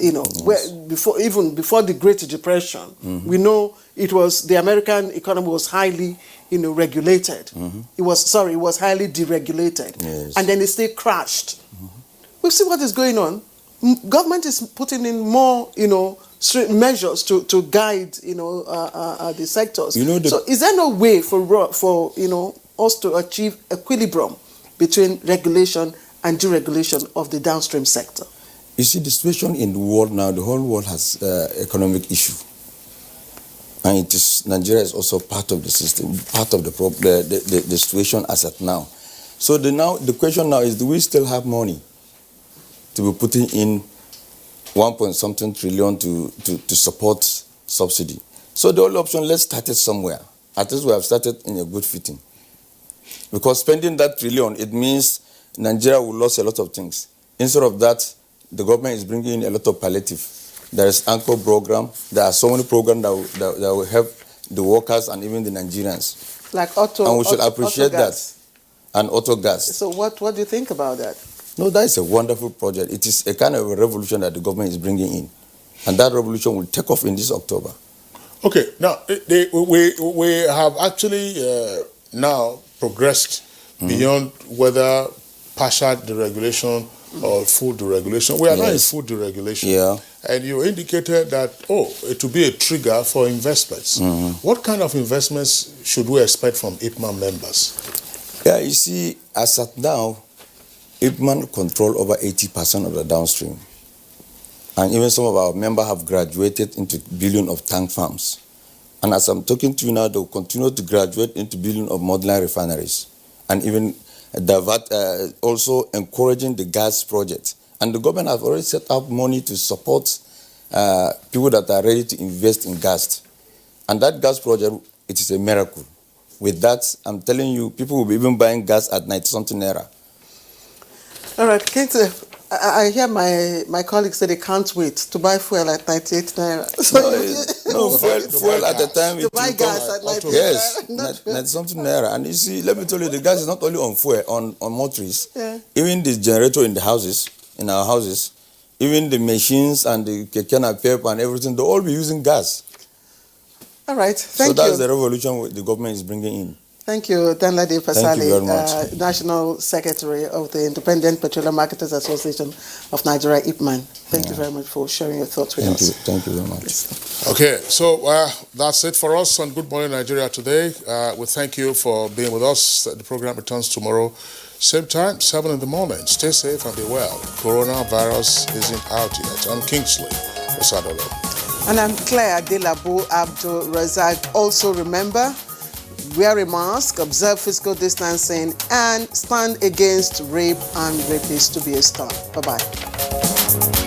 where before the Great Depression, we know it was the American economy was highly, regulated. It was highly deregulated, and then it still crashed. We see what is going on. Government is putting in more, strict measures to guide, the sectors. So is there no way for us to achieve equilibrium between regulation and deregulation of the downstream sector? You see, the situation in the world now, the whole world has economic issue. And Nigeria is also part of the system, part of the situation as at now. So the question now is, do we still have money to be putting in 1.something trillion to support subsidy? So the only option, let's start it somewhere. At least we have started in a good footing. Because spending that trillion, it means Nigeria will lose a lot of things. Instead of that, the government is bringing in a lot of palliative. There is Anchor program. There are so many programs that will help the workers and even the Nigerians. Like auto, and we should appreciate that. And auto gas. So what do you think about that? No, that is a wonderful project. It is a kind of a revolution that the government is bringing in. And that revolution will take off in this October. Okay, now, we have actually now progressed beyond whether partial deregulation or full deregulation. We are now in full deregulation. Yeah. And you indicated that, it will be a trigger for investments. What kind of investments should we expect from IPMAN members? Yeah, you see, as at now, IPMAN control over 80% of the downstream. And even some of our members have graduated into billion of tank farms. And as I'm talking to you now, they will continue to graduate into billion of modular refineries. And even also encouraging the gas project. And the government has already set up money to support people that are ready to invest in gas. And that gas project, it is a miracle. With that, I'm telling you, people will be even buying gas at 90-something naira. All right, Kingsley, I hear my colleagues say they can't wait to buy fuel at 98 naira. Fuel at the time. To buy gas at 98 yes, naira. 90-something naira. And you see, let me tell you, the gas is not only on fuel, on motors. Yeah. Even the generator in our houses, even the machines and the keke napep and everything, they'll all be using gas. All right, thank you. So that's the revolution the government is bringing in. Thank you, Danladi Pasali, Thank you very much. National Secretary of the Independent Petroleum Marketers Association of Nigeria, IPMAN. Thank you very much for sharing your thoughts with us. Thank you very much. Okay, so that's it for us on Good Morning Nigeria today. We thank you for being with us. The program returns tomorrow, same time, 7 in the morning. Stay safe and be well. Coronavirus isn't out yet. I'm Kingsley Osadolo. And I'm Claire Adelabo Abdul Razak. Also remember, wear a mask, observe physical distancing, and stand against rape and rapists to be a stop. Bye-bye.